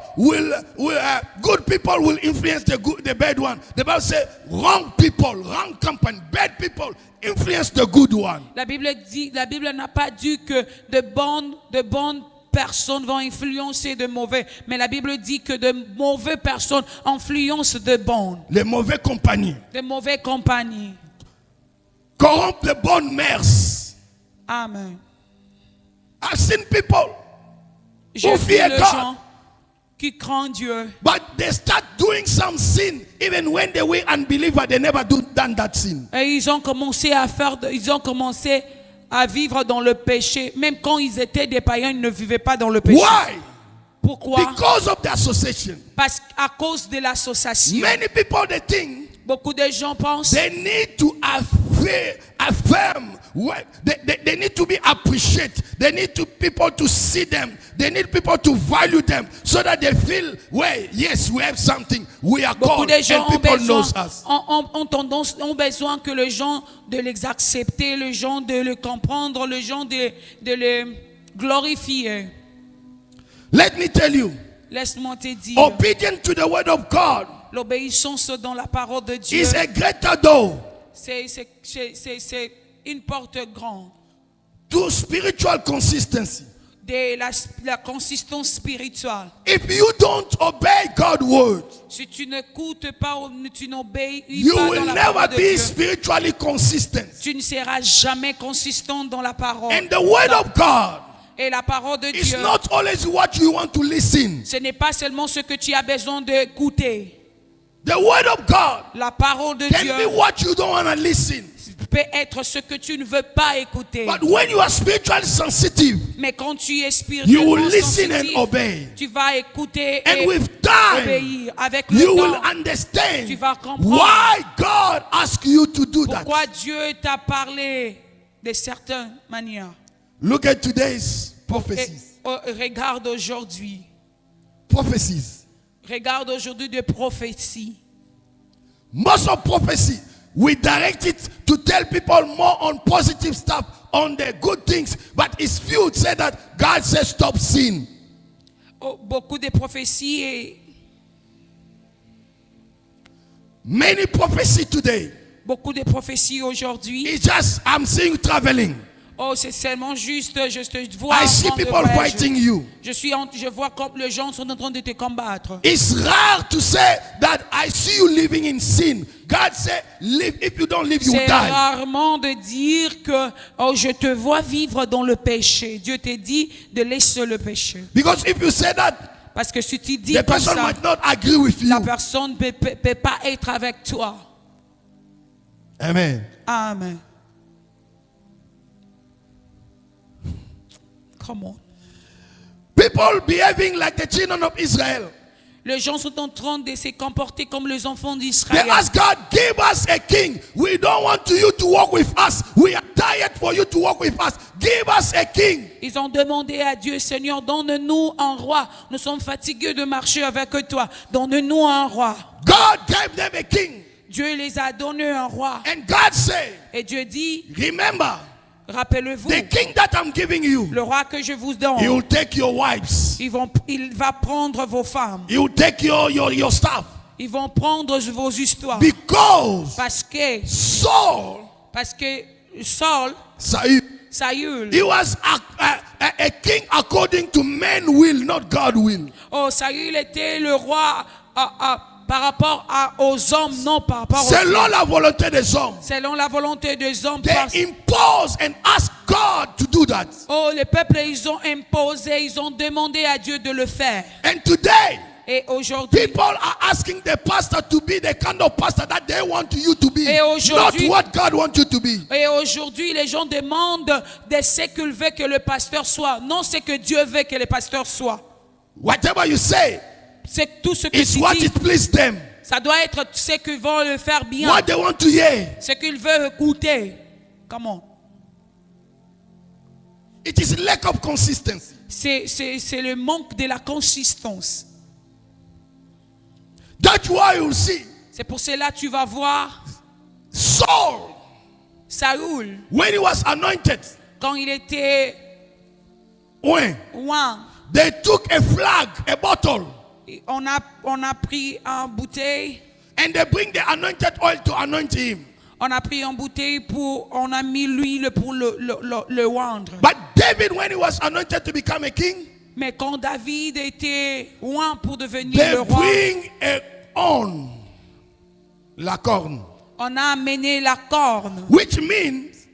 good people will influence the bad one. The Bible says wrong people, wrong company, bad people influence the good one.
La Bible n'a pas dit que de bonnes personnes vont influencer de mauvais, mais la Bible dit que de mauvaises personnes influencent de bonnes.
Les mauvaises compagnies
De mauvaises compagnies.
corrompent les bonnes mœurs.
Amen.
I've seen people
J'ai
who
vu
fear
les
God,
gens qui craignent Dieu,
but they start doing some sin even when they were unbeliever. They never done that sin.
et ils ont commencé à vivre dans le péché. Même quand ils étaient des païens, ils ne vivaient pas dans le péché.
Why?
Pourquoi?
Because of the association.
Parce qu'à cause de l'association.
Many people they think
Beaucoup de gens pensent
they need to affirm. They need to be appreciated. They need people to see them. They need people to value them so that they feel, well, yes, we have something. We are
beaucoup
called,
de gens
and people knows us.
ont besoin que les gens de les accepter, les gens de le comprendre, les gens de le glorifier.
Let me tell you,
Laisse-moi te dire,
obedient to the word of God
L'obéissance dans la parole de Dieu,
is a greater door
c'est une porte grande
to spiritual consistency.
de la consistance spirituelle.
If you don't obey God's word,
Si tu n'écoutes pas ou tu n'obéis
you
pas
will
dans la
never
parole de
be
Dieu,
spiritually consistent.
tu ne seras jamais consistant dans la parole.
And the word of God
Et la parole de
is
Dieu,
not always what you want to listen.
ce n'est pas seulement ce que tu as besoin d'écouter.
The word of God
La parole de
can
Dieu
be what you don't want to listen.
peut être ce que tu ne veux pas écouter.
But when you are spiritually sensitive,
Mais quand tu es
you
spirituellement
will listen and
sensitif,
obey.
tu vas écouter
And
et
with time,
obéir. Avec le
you will
temps,
understand
tu vas comprendre
why God asked you to do that.
pourquoi Dieu t'a parlé de certaines manières.
Look at today's
Et,
prophecies.
regarde aujourd'hui.
Prophecies.
Regarde aujourd'hui des prophéties.
Most of prophecy, we direct it to tell people more on positive stuff, on the good things. But it's few say that God says stop sin.
Oh, beaucoup de prophéties et
Many prophecy today.
beaucoup de prophéties aujourd'hui.
It's just I'm seeing traveling.
Oh, c'est seulement juste, je te vois.
I
en
see
train de
people
voyager.
fighting you.
Je vois comme les gens sont en train de te combattre.
It's rare to say that I see you living in sin. God said, live. If you don't live, you
C'est
die.
rarement de dire que oh, je te vois vivre dans le péché. Dieu te dit de laisser le péché.
Because if you say that,
Parce que si tu dis
the
comme
person
ça,
might not agree with
la
you.
personne ne peut pas être avec toi.
Amen.
Amen. Come on.
People behaving like the children of Israel.
Les gens sont en train de se comporter comme les enfants
They
d'Israël.
ask God, give us a king. We don't want you to walk with us. We are tired for you to walk with us. Give us a king.
Ils ont demandé à Dieu, Seigneur, donne-nous un roi. Nous sommes fatigués de marcher avec toi. Donne-nous un roi.
God gave them a king.
Dieu les a donné un roi.
And God said,
Et Dieu dit,
remember,
rappelez-vous,
the king that I'm giving you,
le roi que je vous
he
donne,
will take your wives.
il va prendre vos femmes.
He will take your stuff.
Ils vont prendre vos histoires.
Because
Parce que Saul, Saül,
he was a king according to man's will, not God's will.
oh, Saül était le roi par rapport aux hommes, non par rapport aux
Selon
hommes.
la volonté des hommes.
Selon la volonté des hommes.
They impose and ask God to do that.
Oh, les peuples, ils ont imposé, ils ont demandé à Dieu de le faire.
And today,
Et aujourd'hui,
people are asking the pastor to be the kind of pastor that they want you to be,
Et
not
aujourd'hui-
what God wants you to be.
et aujourd'hui, les gens demandent de ce qu'il veut que le pasteur soit, non ce que Dieu veut que le pasteur soit.
Whatever you say
C'est tout ce que
is
tu
what
dis.
it pleases them,
Ça doit être ce qu'ils vont le faire bien.
what they want to hear.
Ce qu'ils veulent écouter. Comment?
It is lack of consistency.
C'est le manque de la consistance.
That's why you see
C'est pour cela que tu vas voir
Saul,
Saül,
when he was anointed,
quand il était
when
oint,
they took a flag, a bottle,
on a pris un bouteille,
and they bring the anointed oil to anoint him.
on a pris une bouteille on a mis l'huile pour le oindre.
But David, when he was anointed to become a king,
Mais quand David était oint pour devenir
they
le roi,
bring la corne,
on a amené la corne.
which means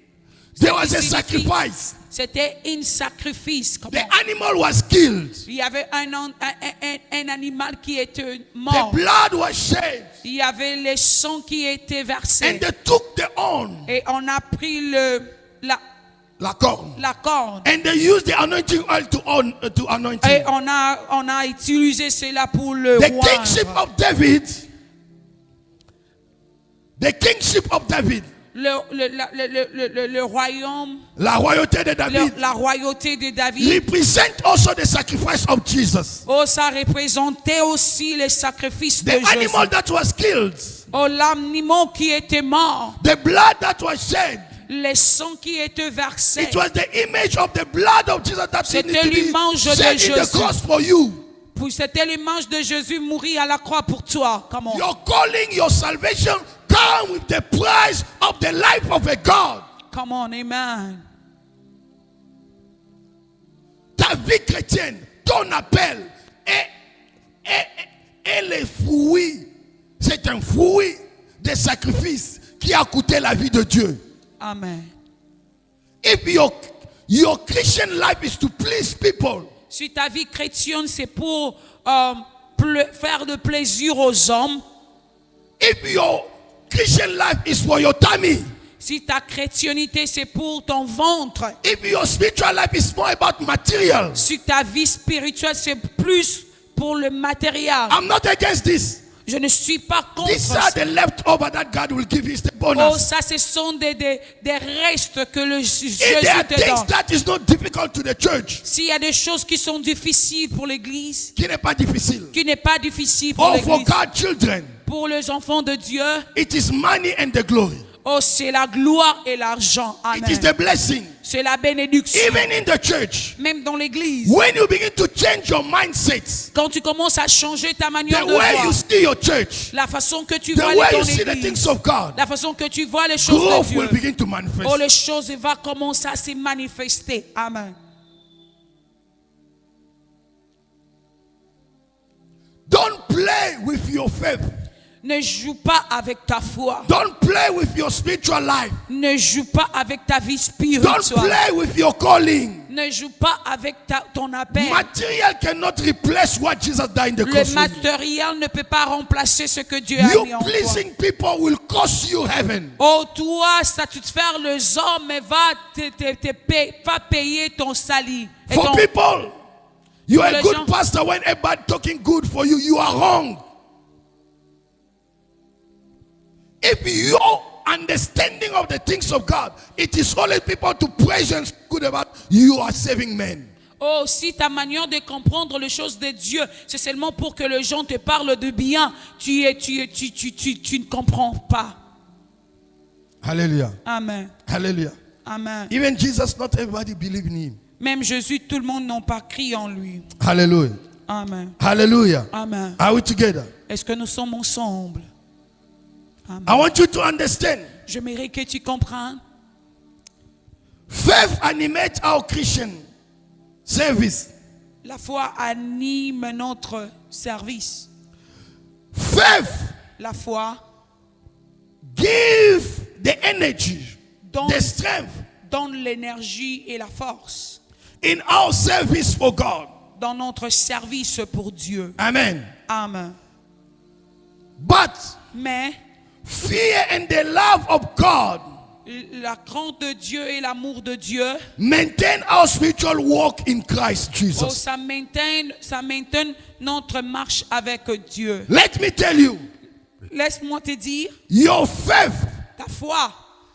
there was a sacrifice.
C'était un sacrifice.
The animal was killed.
Il y avait un animal qui était
The
mort.
blood was shed.
Il y avait le sang qui était versé.
And they took the horn,
Et on a pris
la corne,
la corne.
and they used the anointing oil to anoint
Et
him.
on a utilisé cela pour le
The kingship
oindre.
of David, the kingship of David,
Le royaume,
la royauté de David,
la royauté de David.
represent also the sacrifice of Jesus.
Oh, ça représentait aussi le sacrifice de
The
Jésus.
animal that was killed,
Oh, l'animal qui était mort,
the blood that was shed,
le sang qui était versé.
it was the image of the blood of Jesus that
C'était
needed to
l'image
be
de
shed in the
Jésus.
cross for you.
C'était l'image de Jésus mourir à la croix pour toi. Come on.
Your calling, your salvation come with the price of the life of a God.
Come on, amen.
Ta vie chrétienne, ton appel est le fruit. C'est un fruit des sacrifices qui a coûté la vie de Dieu.
Amen.
If your Christian life is to please people,
Si ta vie chrétienne, c'est pour faire de plaisir aux hommes,
if your Christian life is for your tummy,
si ta chrétiennité, c'est pour ton ventre,
if your spiritual life is more about material,
si ta vie spirituelle, c'est plus pour le matériel.
I'm not against this.
Je ne suis pas contre
These are
ça.
the leftover that God will give you. It's the
Oh,
bonus.
ça, ce sont des restes que le
If
Jésus
there are
te
things
donne.
that is not difficult to the church,
S'il y a des choses qui sont difficiles pour l'Église,
qui n'est pas difficile.
qui n'est pas difficile pour
Oh, for
l'Église,
God's children,
pour les enfants de Dieu,
it is money and the glory.
oh, c'est la gloire et l'argent.
It is
Amen.
the blessing.
C'est la bénédiction.
Even in the church,
Même dans l'Église,
when you begin to change your mindset,
quand tu commences à changer ta
the
manière de
way you
voir,
see your church,
la façon que tu
the
vois
way
ton
you see the
Église,
things of God,
la façon que tu vois les choses
growth
de
will
Dieu,
begin to
oh,
manifest.
les choses vont commencer à se manifester. Amen.
Don't play with your faith.
Ne joue pas avec ta foi.
Don't play with your spiritual life.
Ne joue pas avec ta vie
Don't
spirituelle.
play with your calling.
Ne joue pas avec ton appel.
Material cannot replace what Jesus died in the
Le
cross. for you.
matériel ne peut pas remplacer ce que Dieu a mis
You
en toi.
pleasing people will cost you heaven.
Oh, toi, satisfaire les hommes va payer ton salut. Et
For
ton-
people, you are
les
a good
gens-
pastor when everybody talking good for you. You are wrong. If your understanding of the things of God, it is only people to praise and speak good about, you are saving men.
Oh, si ta manière de comprendre les choses de Dieu, c'est seulement pour que les gens te parlent de bien, tu ne comprends pas.
Hallelujah.
Amen.
Hallelujah.
Amen.
Even Jesus, not everybody believe in him.
Même Jésus, tout le monde n'a pas crié en lui.
Hallelujah.
Amen.
Hallelujah.
Amen.
Are we together?
Est-ce que nous sommes ensemble? Amen.
I want you to understand.
J'aimerais que tu comprennes.
Faith animates our Christian service.
La foi anime notre service.
Faith
La foi
give the energy,
donne,
the strength
donne l'énergie et la force
in our service for God.
dans notre service pour Dieu.
Amen.
Amen.
But
Mais
fear and the love of God
la crainte de Dieu et l'amour de Dieu,
maintain our spiritual walk in Christ
oh,
Jesus.
ça maintient notre marche avec Dieu.
Let me tell you,
Laisse-moi te dire,
your faith,
ta foi,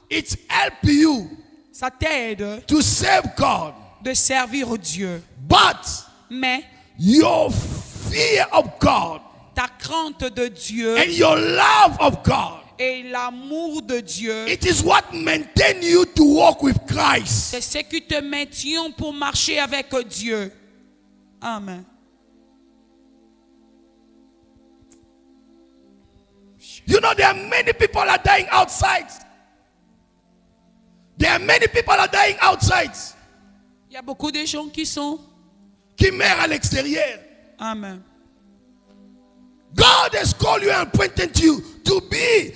it help you
ça t'aide
to serve God.
de servir Dieu.
But
Mais
your fear of God
ta crainte de Dieu
and your love of God,
et l'amour de Dieu,
it is what maintain you to walk with Christ.
c'est ce qui te maintient pour marcher avec Dieu. Amen.
You know, there are many people are dying outside. There are many people are dying outside.
Il y a beaucoup de gens
Qui meurent à l'extérieur.
Amen.
God has called you and appointed you to be,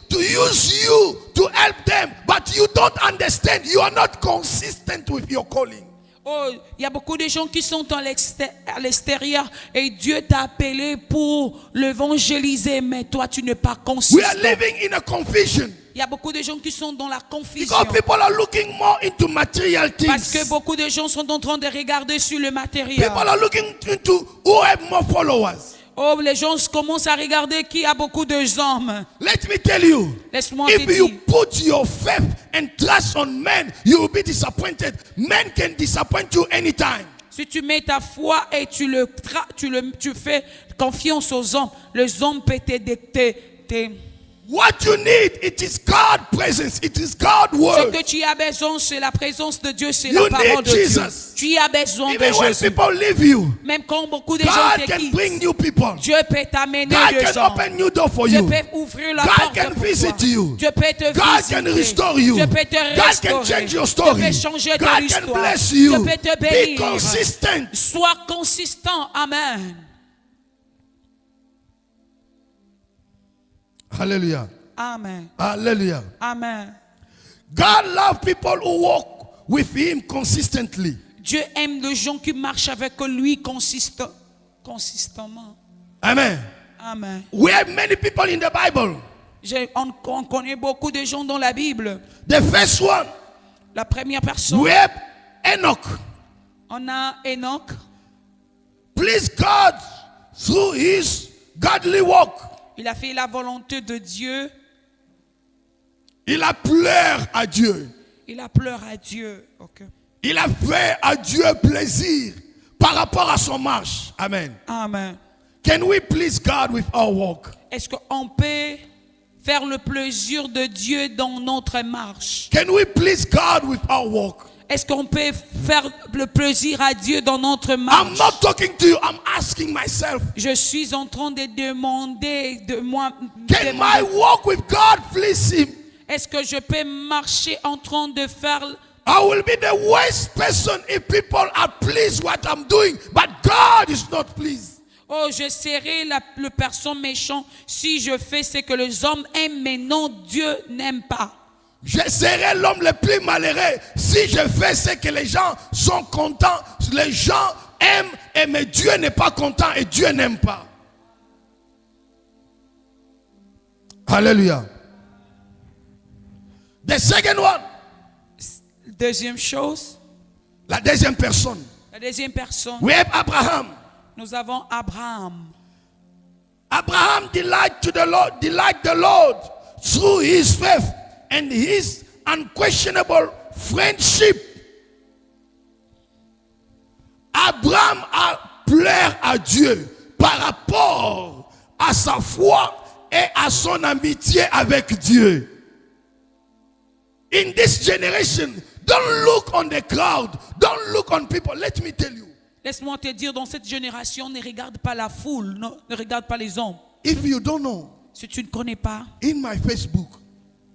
to use you to help them. But you don't understand. You are not consistent with your calling.
Oh, il y a beaucoup de gens qui sont à l'extérieur et Dieu t'a appelé pour l'évangéliser, mais toi tu n'es pas consistant.
We are living in a confusion.
Il y a beaucoup de gens qui sont dans la confusion.
Because people are looking more into material
Parce que
things.
beaucoup de gens sont en train de regarder sur le matériel.
People are looking into who have more followers.
Oh, les gens commencent à regarder qui a beaucoup de hommes.
Let me tell you,
Laisse-moi te
if you
dire.
put your faith and trust on men, you will be disappointed. Men can disappoint you anytime.
Si tu mets ta foi et tu fais confiance aux hommes, les hommes peuvent
What you need, it is God's presence. It is God's
Ce
word.
que tu as besoin, c'est la présence de Dieu, c'est
You
la parole
need
de Dieu.
Jesus.
Tu as besoin de
Even when
Jésus.
people leave you,
Même quand beaucoup de gens
God
te
can bring
quittent,
new people.
Dieu peut t'amener
God
des
can
gens.
open new door for
Dieu
you.
peut ouvrir la
God
porte
can
pour
visit
toi.
you.
Dieu peut te
God can
visiter.
restore you.
Dieu peut te
God can
restaurer.
change your
Dieu
story.
peut changer
God
ton
can
histoire.
bless you.
Dieu peut te
Be
bénir.
consistent.
Sois consistant. Amen.
Hallelujah.
Amen.
Hallelujah.
Amen.
God loves people who walk with Him consistently.
Dieu aime les gens qui marchent avec lui consistamment.
Amen.
Amen.
We have many people in the Bible.
On connaît beaucoup de gens dans la Bible.
The first one,
La première personne,
we have Enoch.
on a Enoch.
Please God through his godly walk.
Il a fait la volonté de Dieu.
Il a pleuré à Dieu.
Il a pleuré à Dieu. Ok.
Il a fait à Dieu plaisir par rapport à son marche. Amen.
Amen.
Can we please God with our walk?
Est-ce qu'on peut faire le plaisir de Dieu dans notre marche?
Can we please God with our walk?
Est-ce qu'on peut faire le plaisir à Dieu dans notre
I'm
marche?
not talking to you, I'm asking myself.
Je suis en train de demander de moi.
Can my walk with God please Him?
Est-ce que je peux marcher en train de faire?
I will be the worst person if people are pleased what I'm doing, but God is not pleased.
Oh, je serai la personne méchante si je fais ce que les hommes aiment, mais non, Dieu n'aime pas.
Je serai l'homme le plus malheureux si je fais ce que les gens sont contents. Les gens aiment, mais Dieu n'est pas content et Dieu n'aime pas. Hallelujah. The second one.
Deuxième chose,
La deuxième personne.
la deuxième personne,
We have Abraham.
nous avons Abraham.
Abraham delight the Lord through his faith and his unquestionable friendship. Abraham a pleuré à Dieu par rapport à sa foi et à son amitié avec Dieu. In this generation, don't look on the crowd, don't look on people. Let me tell you.
Laisse-moi te dire, dans cette génération, ne regarde pas la foule, ne regarde pas les hommes.
If you don't know,
Si tu ne connais pas,
in my Facebook,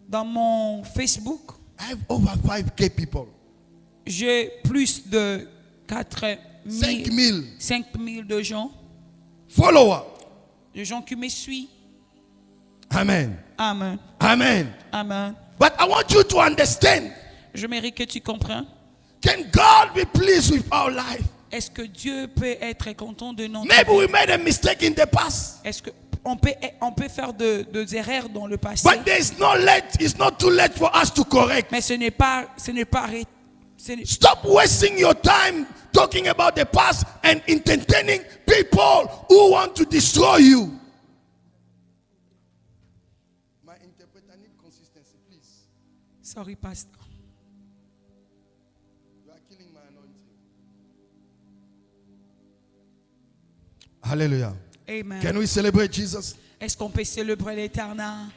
dans mon Facebook,
I have over 5,000 people.
j'ai plus de
5,000
5 000 de gens,
followers.
de gens qui me suivent.
Amen.
Amen.
Amen.
Amen.
But I want you to understand,
Je mérite que tu comprennes.
can God be pleased with our life?
Est-ce que Dieu peut être content de notre
Maybe
vie?
we made a mistake in the past.
Est-ce qu'on peut faire des erreurs dans le passé?
But it's not too late for us to correct.
Mais ce n'est pas
Stop wasting your time talking about the past and entertaining people who want to destroy you. My interpreter need consistency, please.
Sorry, pastor.
You are killing my anointing. Hallelujah.
Amen.
Can we celebrate Jesus?
Est-ce qu'on peut célébrer l'Éternel?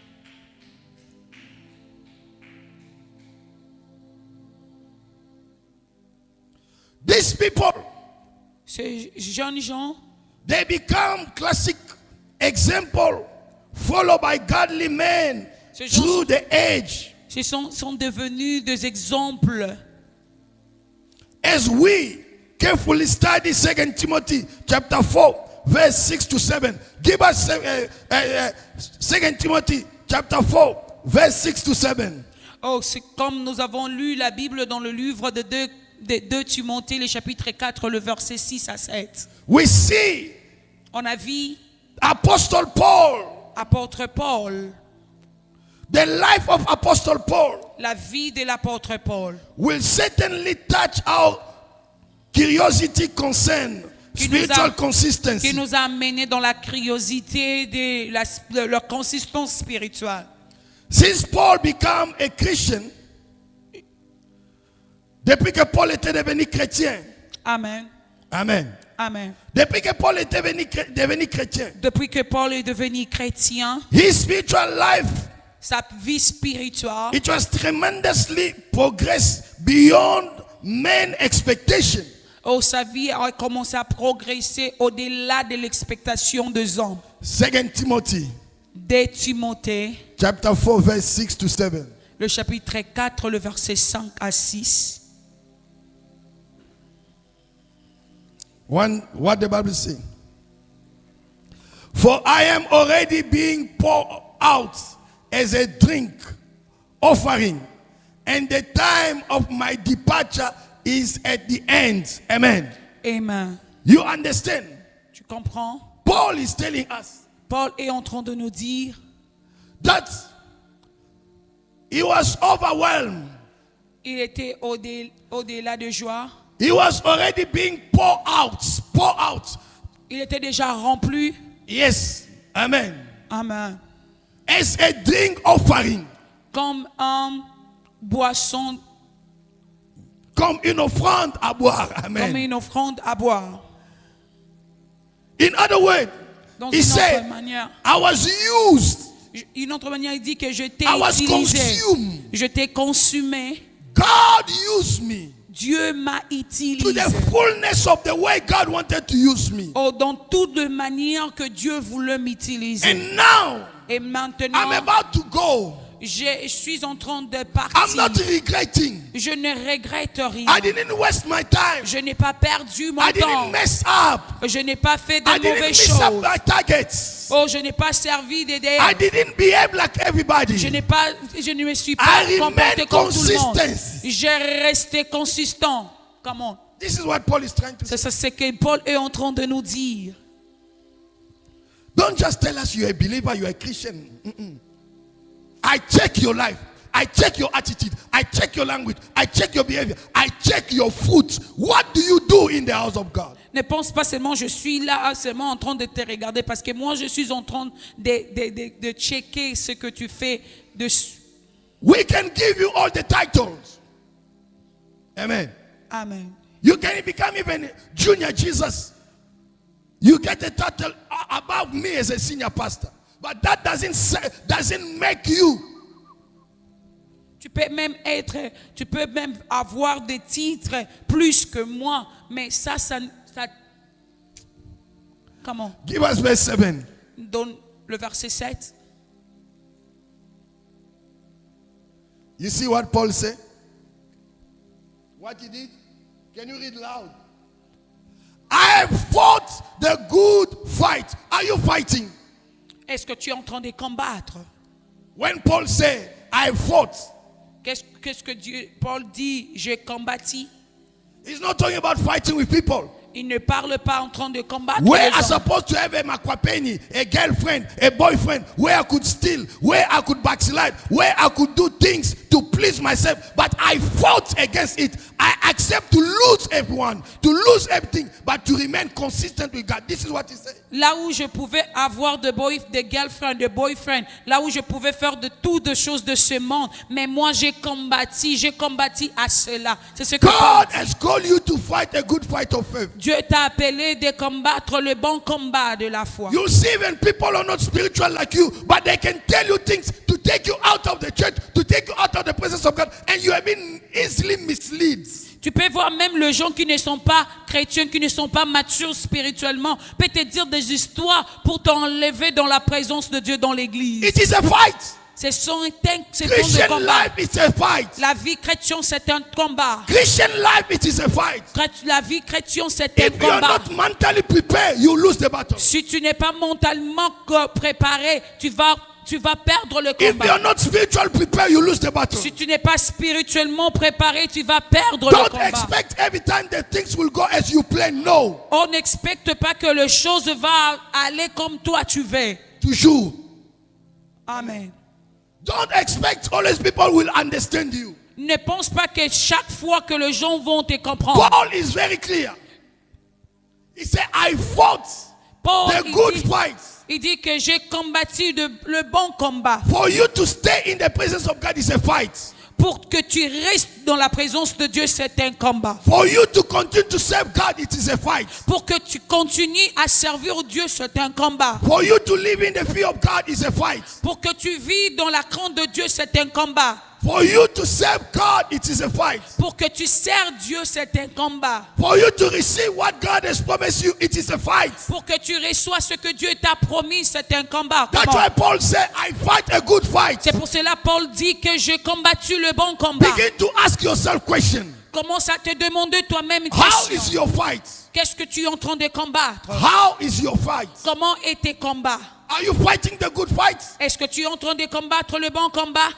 These people,
Ces jeunes gens,
they become classic example followed by godly men
Ces gens
through the age.
ce sont devenus des exemples.
As we carefully study 2 Timothy chapter 4 verse 6 to 7. Give us 2 Timothy chapter 4 verse 6 to 7.
Oh, c'est comme nous avons lu la Bible dans le livre de 2 Timothée, le chapitre 4, le verset 6 à 7.
We see
On a vu
Apostle Paul,
apôtre Paul,
the life of Apostle Paul
la vie de l'apôtre Paul,
will certainly touch our curiosity concern spiritual consistency.
qui nous a amenés dans la curiosité de leur consistance spirituelle.
Since Paul became a Christian, depuis que Paul était devenu chrétien,
Amen.
Amen.
Amen.
Depuis que Paul est devenu chrétien,
Depuis que Paul est devenu chrétien,
his spiritual life,
sa vie spirituelle,
it was tremendously progressed beyond men's expectation.
sa vie a commencé à progresser au-delà de l'expectation des hommes.
2 Timothy,
De Timothée,
chapter 4, verse 6 to 7.
le chapitre 4, le verset 5 à 6.
What the Bible says. For I am already being poured out as a drink offering, and the time of my departure is at the end. Amen.
Amen.
You understand?
Tu comprends?
Paul is telling us
Paul est en train de nous dire
that he was overwhelmed.
il était au-delà de joie.
He was already being poured out. Poured out.
Il était déjà rempli.
Yes. Amen.
Amen.
As a drink offering.
Comme un boisson,
Comme une offrande à boire. Amen.
comme une offrande à boire.
In other words,
Dans
he
une
said,
autre manière,
I was used.
une autre manière, il dit que je t'ai
I was
utilisé.
consumed.
Je t'ai consumé.
God used me
Dieu m'a
to the
utilisé.
fullness of the way God wanted to use me.
Dans toute manière que Dieu voulait m'utiliser.
And now,
Et
I'm
maintenant,
about to go.
je suis en train de
I'm
partir.
not regretting.
Je ne regrette rien.
I didn't waste my time.
Je n'ai pas perdu mon
I didn't
temps.
mess up.
Je n'ai pas fait de
I didn't
mauvaises
miss up
choses.
my targets.
Oh, je n'ai pas servi
I
d'idéal.
didn't behave like
Je
everybody.
ne me suis pas
I
comporté
remain
comme tout le monde.
consistent.
J'ai resté consistant. Come on.
This is what Paul is trying to say.
C'est ce que Paul est en train de nous dire.
Don't just tell us you're a believer, you're a Christian. I check your life. I check your attitude. I check your language. I check your behavior. I check your fruit. What do you do in the house of God?
Ne pense pas seulement je suis là seulement en train de te regarder parce que moi je suis en train de checker ce que tu fais.
We can give you all the titles. Amen.
Amen.
You can become even junior Jesus. You get a title above me as a senior pastor. But that doesn't make you.
Tu peux même avoir des titres plus que moi, mais ça comment?
Give us verse 7.
Donne le verset 7.
You see what Paul said? What he did? Can you read loud? I have fought the good fight. Are you fighting?
Est-ce que tu es en train de combattre?
When Paul said, I fought,
Qu'est-ce que Paul dit? J'ai combattu.
he's not talking about fighting with people.
Il ne parle pas en train de combattre.
Where
les
I
hommes.
supposed to have a makwapeni, a girlfriend, a boyfriend, where I could steal, where I could backslide, where I could do things to please myself, but I fought against it. I accept to lose everyone, to lose everything, but to remain consistent with God. This is what he said.
Là où je pouvais avoir de girlfriend, de boyfriend, là où je pouvais faire de toutes les choses de ce monde, mais moi j'ai combattu à cela. C'est ce que Paul
God
dit.
has called you to fight a good fight of faith.
Dieu t'a appelé de combattre le bon combat de la foi.
You see when people are not spiritual like you, but they can tell you things to take you out of the church, to take you out of the presence of God, and you have been easily misled.
Tu peux voir même les gens qui ne sont pas chrétiens, qui ne sont pas matures spirituellement, peut te dire des histoires pour t'enlever dans la présence de Dieu dans l'église.
It is a fight.
C'est un
Christian
combat.
life is a fight.
La vie chrétienne, c'est un combat.
Christian life, it is a fight.
La vie chrétienne, c'est un
If you are
combat.
not mentally prepared, you lose the battle.
Si tu n'es pas mentalement préparé, tu vas perdre le
If you
combat.
are not spiritually prepared, you lose the battle.
Si tu n'es pas spirituellement préparé, tu vas perdre le
Don't
combat.
expect every time that things will go as you plan. No.
On n'expecte pas que les choses vont aller comme toi tu veux.
Toujours.
Amen.
Don't expect always people will understand you.
Ne pense pas que chaque fois que les gens vont te comprendre.
Paul is very clear. He said, I fought
Paul,
the good fight.
il dit que j'ai combattu le bon combat.
For you to stay in the presence of God is a fight.
Pour que tu restes dans la présence de Dieu, c'est un combat.
For you to continue to serve God, it is a fight.
Pour que tu continues à servir Dieu, c'est un combat.
For you to live in the fear of God is a fight.
Pour que tu vis dans la crainte de Dieu, c'est un combat.
For you to serve God, it is a fight.
Pour que tu sers Dieu, c'est un combat.
For you to receive what God has promised you, it is a fight.
Pour que tu reçois ce que Dieu t'a promis, c'est un combat.
That's
Comment?
why Paul said, I fight a good fight.
C'est pour cela Paul dit que j'ai combattu le bon combat.
Begin to ask yourself question.
Commence à te demander toi-même une
How is
question.
your fight?
Qu'est-ce que tu es en train de combattre?
How is your fight?
Comment est tes combats?
Are you fighting the good fight?
Est-ce que tu es en train de combattre le bon combat?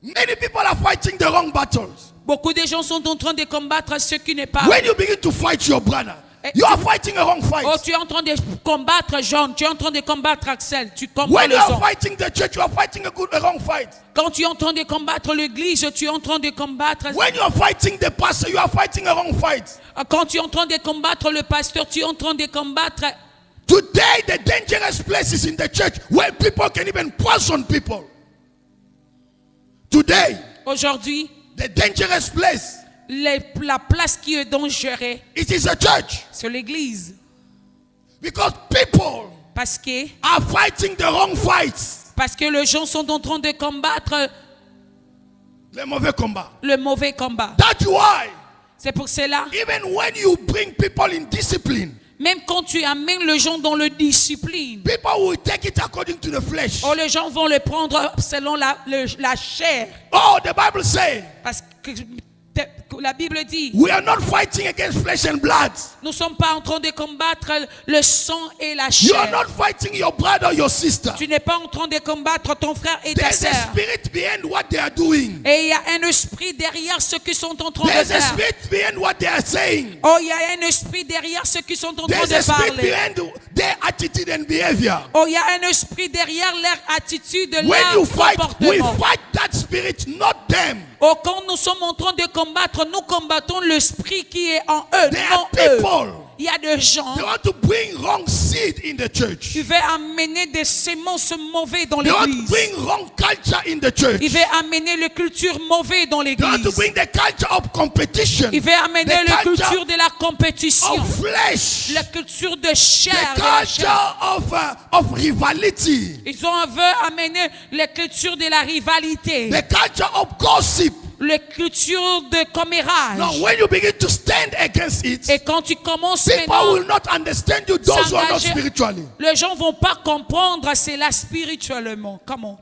Many people are fighting the wrong battles.
Beaucoup de gens sont en train de combattre ce qui n'est pas.
When you begin to fight your brother, you are fighting a wrong fight.
Oh, tu es en train de combattre Jean, tu es en train de combattre Axel, tu combats
When
le
you are
sang.
fighting the church, you are fighting a wrong fight.
Quand tu es en train de combattre l'église, tu es en train de combattre.
When you are fighting the pastor, you are fighting a wrong fight.
Quand tu es en train de combattre le pasteur, tu es en train de combattre.
Today, the dangerous places in the church where people can even poison people. Today,
Aujourd'hui,
the dangerous place,
la place qui est dangereuse,
it is a church.
c'est l'église.
Because people
Parce que
are fighting the wrong fights.
les gens sont en train de combattre
Le mauvais combat.
le mauvais combat.
That's why,
C'est pour cela,
even when you bring people in discipline,
même quand tu amènes les gens dans le discipline,
people will take it according to the flesh.
oh, les gens vont le prendre selon la chair.
Oh, the Bible says,
Parce que la Bible dit,
we are not fighting against flesh and blood.
nous ne sommes pas en train de combattre le sang et la
You are
chair.
not fighting your brother or your sister.
Tu n'es pas en train de combattre ton frère et ta
There's a
sœur.
spirit behind what they are doing.
Et il y a un esprit derrière ce qu'ils sont en train de
There's a
faire.
spirit behind what they are saying.
Oh, il y a un esprit derrière ce qu'ils sont en train
There's a
de
spirit
parler.
behind their attitude and behavior.
Oh, il y a un esprit derrière leur attitude,
When
leur
you fight, we
comportement.
fight that spirit, not them.
Oh, quand nous sommes en train de combattre, nous combattons l'esprit qui est en eux,
There
non
are
eux.
people,
Il y a des gens
they want to bring wrong seed in the church.
qui veulent amener des semences mauvaises dans
They want to
l'église.
bring wrong culture in the church.
Il veut amener les cultures mauvaises dans
They want to
l'église.
bring the culture of competition,
Il veut amener
the
la
culture
culture de la compétition,
of flesh,
la culture de chair.
the
de la chair.
culture of rivalry,
Ils veulent amener la culture de la rivalité,
the culture of gossip.
la culture de commérage.
Now, when you begin to stand against it,
Et quand tu commences
people
maintenant,
will not understand you, those who are not
s'engager,
spiritually.
les gens vont pas comprendre cela spirituellement. Comment?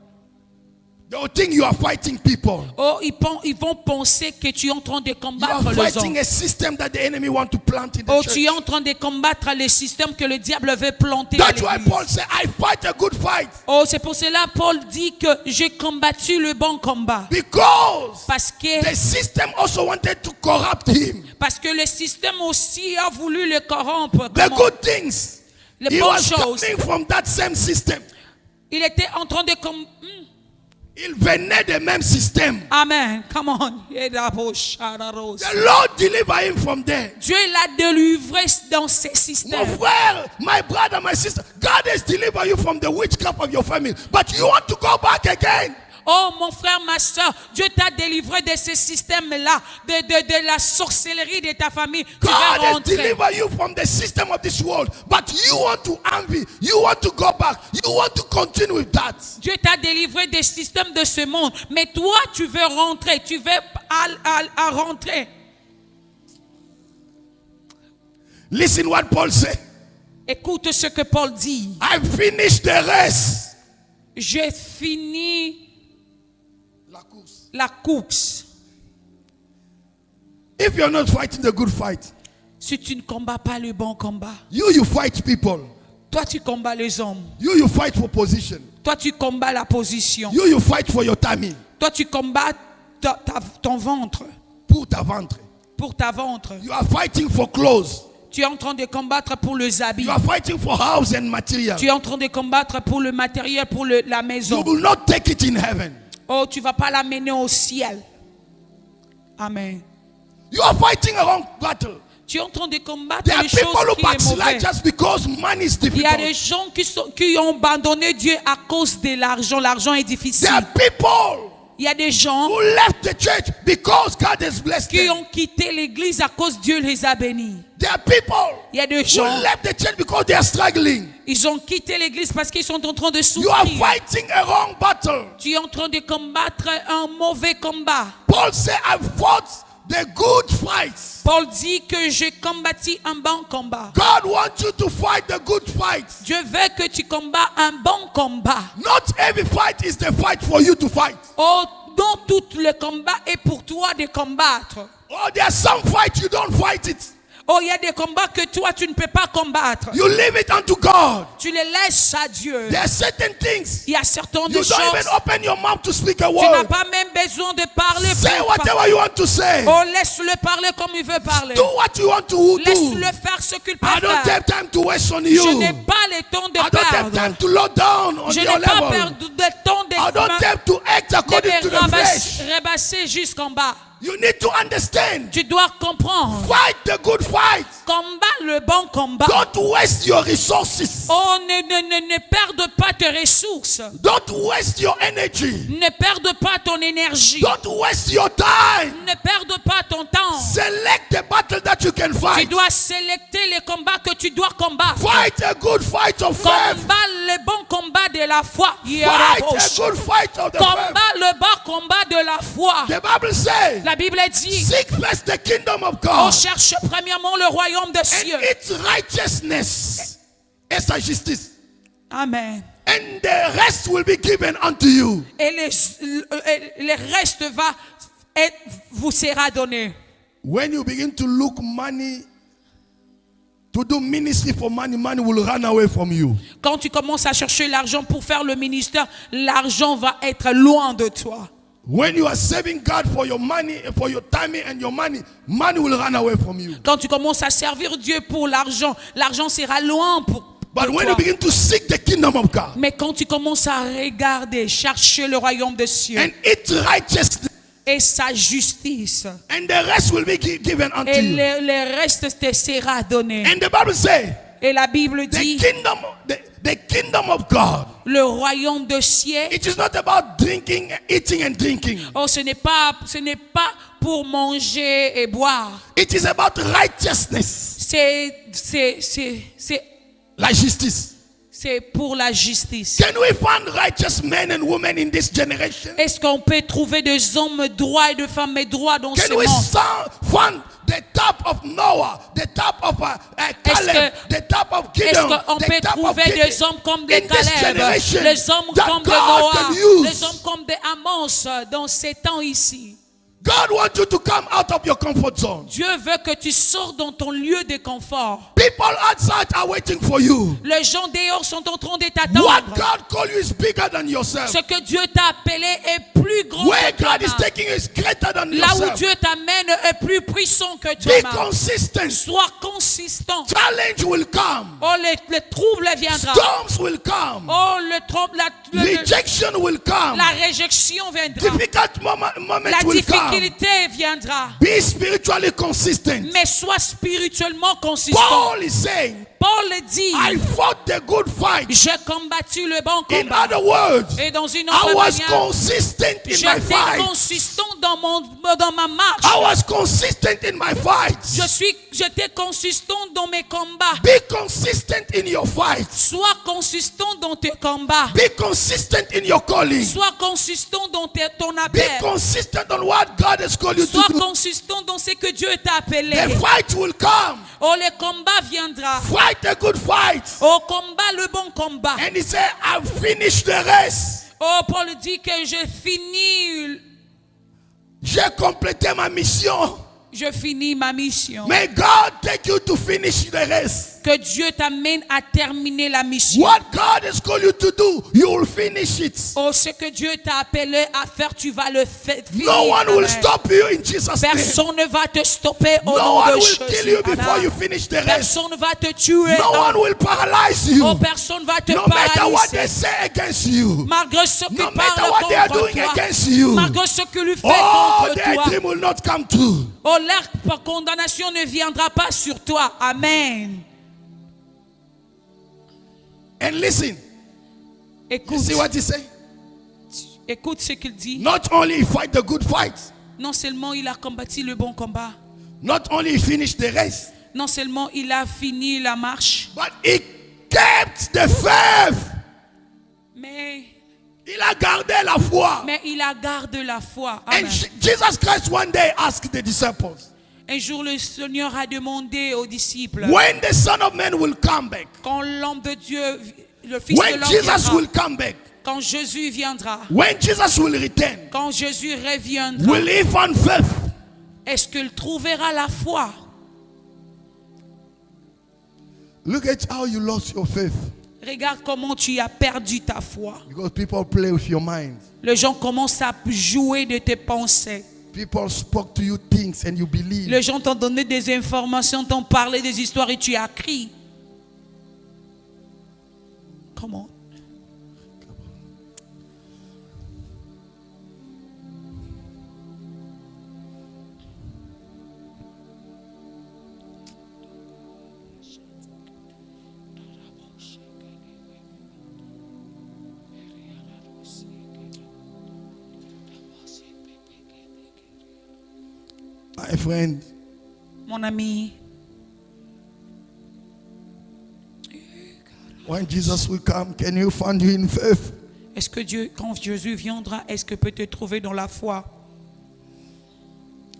They will think you are fighting people.
Oh, ils vont penser que tu es en train de
You are
combattre les
fighting
hommes.
a system that the enemy want to plant in the
Oh,
church.
tu es en train de combattre les systèmes que le diable veut planter à
That's why
l'église.
Paul said, I fight a good fight.
Oh, c'est pour cela Paul dit que j'ai combattu le bon combat.
Because
Parce que
the system also wanted to corrupt him.
le système aussi a voulu le corrompre.
The
Comment?
good things.
Les
He
bonnes
was
choses.
coming from that same system.
Il était en train de
Il venait du même système.
Amen. Come on.
The Lord delivered him from there.
Dieu l'a délivré dans ces
My
systèmes.
friend, my brother, my sister, God has delivered you from the witchcraft of your family, but you want to go back again.
Oh, mon frère, ma soeur, Dieu t'a délivré de ces systèmes-là, de la sorcellerie de ta famille. Tu
God
vas
has
rentrer.
delivered you from the system of this world, but you want to envy, you want to go back, you want to continue with that.
Dieu t'a délivré des systèmes de ce monde, mais toi, tu veux rentrer, tu veux à rentrer.
Listen what Paul said.
Écoute ce que Paul dit.
I finished the race.
J'ai fini
La course.
la course.
If you're not fighting the good fight,
Si tu ne combats pas le bon combat,
you fight people.
toi tu combats les hommes.
You fight for position.
Toi tu combats la position.
You fight for your tummy.
Toi tu combats ton ventre.
Pour ta ventre.
Pour ta ventre.
You are fighting for clothes.
Tu es en train de combattre pour les habits.
You are fighting for house and material.
Tu es en train de combattre pour le matériel, pour la
You
maison.
will not take it in heaven.
Oh, tu ne vas pas l'amener au ciel. Amen.
You are fighting a wrong battle.
Tu es en train de combattre
There are
les
people
choses
who
qui sont
backslide
mauvaises.
just because money is
Il y a des
difficult.
gens qui ont abandonné Dieu à cause de l'argent. L'argent est difficile.
There are people
Il y a des gens
who left the church because God has blessed
qui
them.
ont quitté l'église à cause Dieu les a bénis.
There are people
Il y a des
who
gens,
left the church because they are struggling.
ils ont quitté l'église parce qu'ils sont en train de
You are
souffrir.
fighting a wrong battle.
Tu es en train de combattre un mauvais combat.
Paul said, I fought the good fights.
Paul dit que j'ai combattu un bon combat.
God wants you to fight the good fight.
Dieu veut que tu combats un bon combat.
Not every fight is the fight for you to fight.
Oh, non, tout le combat est pour toi de combattre.
Oh, there are some fights you don't fight it.
Oh, il y a des combats que toi, tu ne peux pas combattre.
You leave it unto God.
Tu les laisses à Dieu.
There are certain things
Il y a certaines
you don't
choses.
even open your mouth to speak a
Tu n'as
word.
pas même besoin de parler.
Say
pour
whatever you want to say.
Oh, laisse-le parler comme il veut parler.
Do what you want to do.
Laisse-le faire ce qu'il peut
I don't
faire.
have time to waste on
Je
you.
n'ai pas le temps de
I don't have
perdre.
time to load down on
Je
your
n'ai pas
level.
perdu de temps
I don't have to act according to
de
the
me
flesh.
rabasser jusqu'en bas.
You need to understand.
Tu dois comprendre.
Fight the good fight.
Combat le bon combat.
Don't waste your resources.
Oh, ne perde pas tes ressources.
Don't waste your energy.
Ne perde pas ton énergie.
Don't waste your time.
Ne perde pas ton temps.
Select the battle that you can
Tu
fight.
dois sélecter les combats que tu dois combattre.
Fight a good fight of faith.
Combat le bon combat de la foi.
Fight a good fight of the faith.
Combat le bon combat de la foi.
The Bible says,
La Bible dit,
seek first the kingdom of
on
God
cherche premièrement le royaume des
and
cieux.
its righteousness et sa justice.
Amen.
And the rest will be given unto you.
Et le reste vous sera donné.
When you begin to look money, to do ministry for money, money will run away from you.
Quand tu commences à chercher l'argent pour faire le ministère, l'argent va être loin de toi.
When you are saving God for your money, for your time and your money, money will run away from you.
Quand tu commences à servir Dieu pour l'argent, l'argent sera loin pour
But when
toi.
you begin to seek the kingdom of God
Mais quand tu commences à regarder, chercher le royaume des cieux
and its righteousness,
et sa justice,
and the rest will be given unto
et
you.
le reste te sera donné.
And the Bible says,
Et la Bible
the
dit,
kingdom of God,
le royaume des cieux,
it is not about drinking, eating and drinking.
oh, ce n'est pas pour manger et boire.
It is about righteousness, la justice.
C'est pour la justice.
Can we find righteous men and women in this generation?
Est-ce qu'on peut trouver des hommes droits et des femmes droits dans ce
Can we
monde?
find the type of Noah, the type of Caleb, the type of
Est-ce
Gideon,
qu'on
the
peut
type of
trouver
Gideon
des hommes comme des
in this
Caleb,
generation
les hommes
that
comme des
God
Noah,
can use?
les hommes comme des Amos dans ces temps ici?
God wants you to come out of your comfort zone.
Dieu veut que tu sors dans ton lieu de confort.
People outside are waiting for you.
Les gens dehors sont en train de
What
t'attendre.
God called you is bigger than yourself.
Ce que Dieu t'a appelé est plus grand
Where
que
God is
toi.
taking you is greater than
Là où
yourself.
Dieu t'amène est plus puissant que
Be
toi.
consistent.
Sois consistant.
Challenge will come.
Oh, les troubles viendront.
Storms will come.
Oh, le trouble,
Rejection will come.
la réjection viendra.
Difficult moments
La
will come.
difficulté viendra.
Be spiritually consistent.
Mais sois spirituellement consistant.
Paul is saying,
Paul dit,
I fought the good fight.
j'ai combattu le bon
In
combat.
other words,
Et dans une
I
autre
was
manière,
consistent in my
j'étais
fight.
consistant dans ma marche.
I was consistent in my fights.
J'étais consistant dans mes combats.
Be consistent in your fights.
Sois consistant dans tes combats.
Be consistent in your calling.
Sois consistant dans ton
Be
appel.
consistent on what God has called you to
Sois
do.
consistant dans ce que Dieu t'a appelé.
The fight will come.
Oh, le combat viendra.
Fight a good fight.
Oh, combat le bon combat.
And he said, I've finished the race.
Oh, Paul dit que j'ai fini.
J'ai complété ma mission.
Je finis ma mission.
May God take you to finish the race.
Que Dieu t'amène à terminer la mission.
What God has called you to do, you will finish it.
Oh, ce que Dieu t'a appelé à faire, tu vas le faire.
No one will stop you in Jesus' name.
Personne ne va te stopper au
No
nom
one
de
will
Jésus.
kill you before
Amen.
you finish the race.
Personne ne va te tuer.
No one will paralyze you.
Oh, personne ne va te
No matter what they
paralyser.
say against you.
Malgré ce qu'ils
No matter
parlent
what they are
contre
doing
toi.
against you.
Malgré ce que lui fait
Oh,
contre
their
toi.
dream will not come true.
Oh, leur condamnation ne viendra pas sur toi. Amen.
And listen, you
Écoute,
see what he say?
Écoute ce qu'il dit.
Not only he fight the good fight,
Non seulement il a combattu le bon combat,
not only he finished the race,
non seulement il a fini la marche,
but he kept the faith.
mais
Il a gardé la foi.
il a gardé la foi.
And
Amen.
Jesus Christ one day asked the disciples,
Un jour, le Seigneur a demandé aux disciples,
when the Son of Man will come back,
quand l'homme de Dieu, le Fils de
when
l'homme
Jesus
viendra,
will come back,
quand Jésus viendra,
when Jesus will return,
quand Jésus reviendra,
will he find faith?
est-ce qu'il trouvera la foi?
Look at how you lost your faith.
Regarde comment tu as perdu ta foi.
Because people play with your mind.
Les gens commencent à jouer de tes pensées.
People spoke to you things and you believe.
Les gens t'ont donné des informations, t'ont parlé des histoires et tu as crié. Comment?
My friend,
Mon ami,
when Jesus will come, can you find you in faith?
est-ce que Dieu, quand Jésus viendra, est-ce que peut te trouver dans la foi?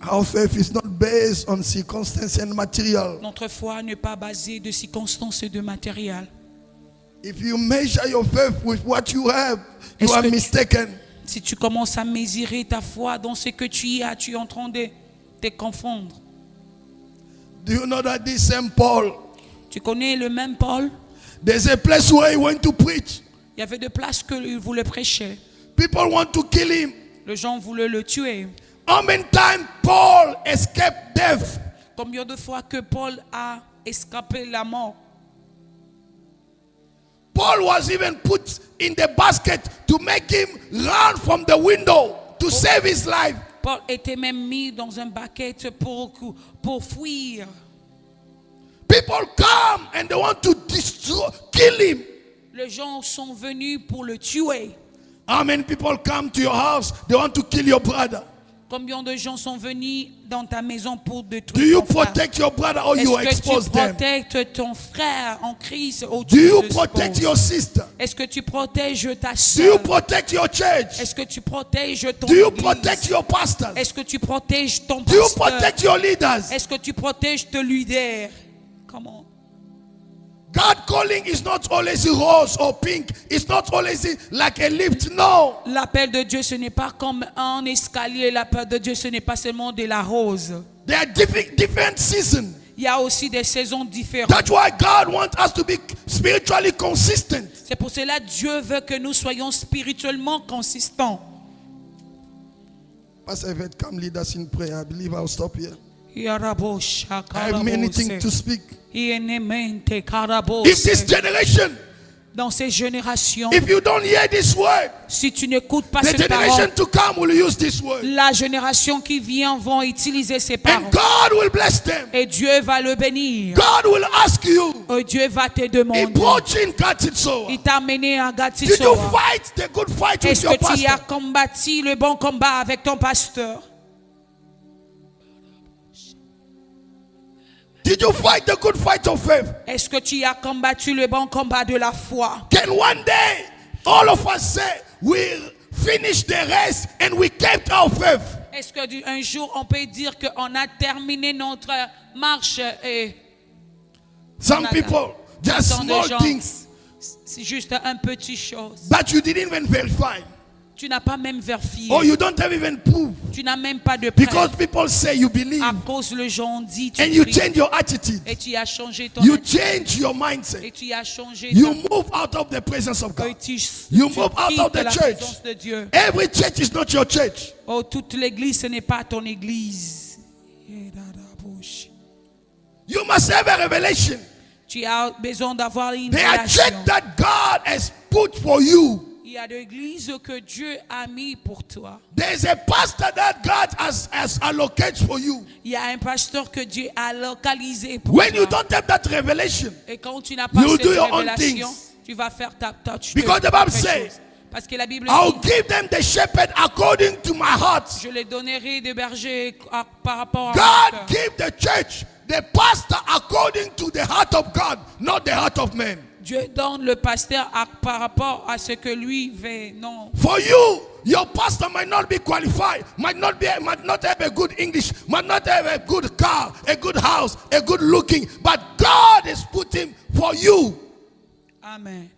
Our faith is not based on circumstance and material.
Notre foi n'est pas basée de circonstances et de matériel.
If you measure your faith with what you have, you
Est-ce
are
que-
mistaken.
Si tu commences à mesurer ta foi dans ce que tu as, tu es en train de te confondre.
Do you know that this same Paul,
Tu connais le même Paul?
there's a place where he went to preach.
Il y avait des places qu'il voulait prêcher.
People want to kill him.
Les gens voulaient le tuer.
How many times Paul escaped death?
Combien de fois que Paul a escapé la mort?
Paul was even put in the basket to make him run from the window to save his life.
Paul était même mis dans un baquet pour fuir.
People come and they want to kill him.
Les gens sont venus pour le tuer.
How many people come to your house? They want to kill your brother.
Combien de gens sont venus dans ta maison pour
Do
détruire
you
ton frère?
protect your brother or you
Est-ce que
expose
tu
them?
protèges ton frère en crise ou
Do
tu
you
l'exposes?
protect your sister?
Est-ce que tu protèges ta
Do you
soeur?
protect your church?
Est-ce que tu protèges ton
Do you
église?
protect your pastors?
Est-ce que tu protèges ton
Do you
pasteur?
protect your leaders?
Est-ce que tu protèges tes leaders? Comment?
God calling is not always rose or pink. It's not always like a lift. No.
L'appel de Dieu, ce n'est pas comme un escalier. L'appel de Dieu, ce n'est pas seulement de la rose.
There are different seasons.
Il y a aussi des saisons différentes.
That's why God wants us to be spiritually consistent.
C'est pour cela que Dieu veut que nous soyons spirituellement consistants.
Pastor Yvette, come lead us in prayer. I believe I'll stop here. I
I
have many things to speak.
If
If this generation,
dans ces générations,
if you don't hear this word,
si tu n'écoutes pas
the
ces
generation
paroles,
to come will use this word.
la génération qui vient vont utiliser ces
And
paroles.
God will bless them.
Et Dieu va le bénir.
God will ask you.
Et Dieu va te
He
demander.
brought you in Katitsoa.
Il t'a amené à
Did you
Gatitsoa.
fight the good fight with
Est-ce
your
que tu as
pastor?
combattu le bon combat avec ton pasteur?
Did you fight the good fight of faith?
Est-ce que tu as combattu le bon combat de la foi?
Can one day all of us say we finished the race and we kept our faith?
Est-ce que un jour on peut dire qu'on a terminé notre marche et
Some
Nada.
people, just
Tant de
small
gens.
things
c'est juste un petit chose?
that you didn't even verify.
Tu n'as pas même vérifié.
Or you don't have even proof.
Tu n'as même pas de
Because
preuve.
people say you believe.
À cause les gens disent tu
And you
pries.
change your attitude.
Et tu as changé ton
You
attitude.
change your
Et
mindset.
tu as changé
You
ton
move out of the presence of
et
God.
tu
You move out
quittes
of the
la
church.
présence de Dieu.
Every church is not your church.
Oh, toute l'église, ce n'est pas ton église.
You must have a revelation.
Tu as besoin d'avoir une
There are
relation.
church that God has put for you.
Il y a des églises que Dieu a mis pour toi.
There's a pastor that God has allocated for you.
Il y a un pasteur que Dieu a localisé pour
When
toi.
you don't have that revelation,
Et quand tu n'as pas
you
cette
do your own
révélation,
things.
tu vas faire ta tâche.
Because the Bible says,
Parce que la Bible
I'll
dit,
give them the shepherd according to my heart.
je les donnerai des bergers par rapport à mon
God
cœur.
give the church, the pastor according to the heart of God, not the heart of man.
Dieu donne le pasteur par rapport à ce que lui veut. Non.
For you, your pastor might not be qualified, might not have a good English, might not have a good car, a good house, a good looking, but God has put him for you.
Amen.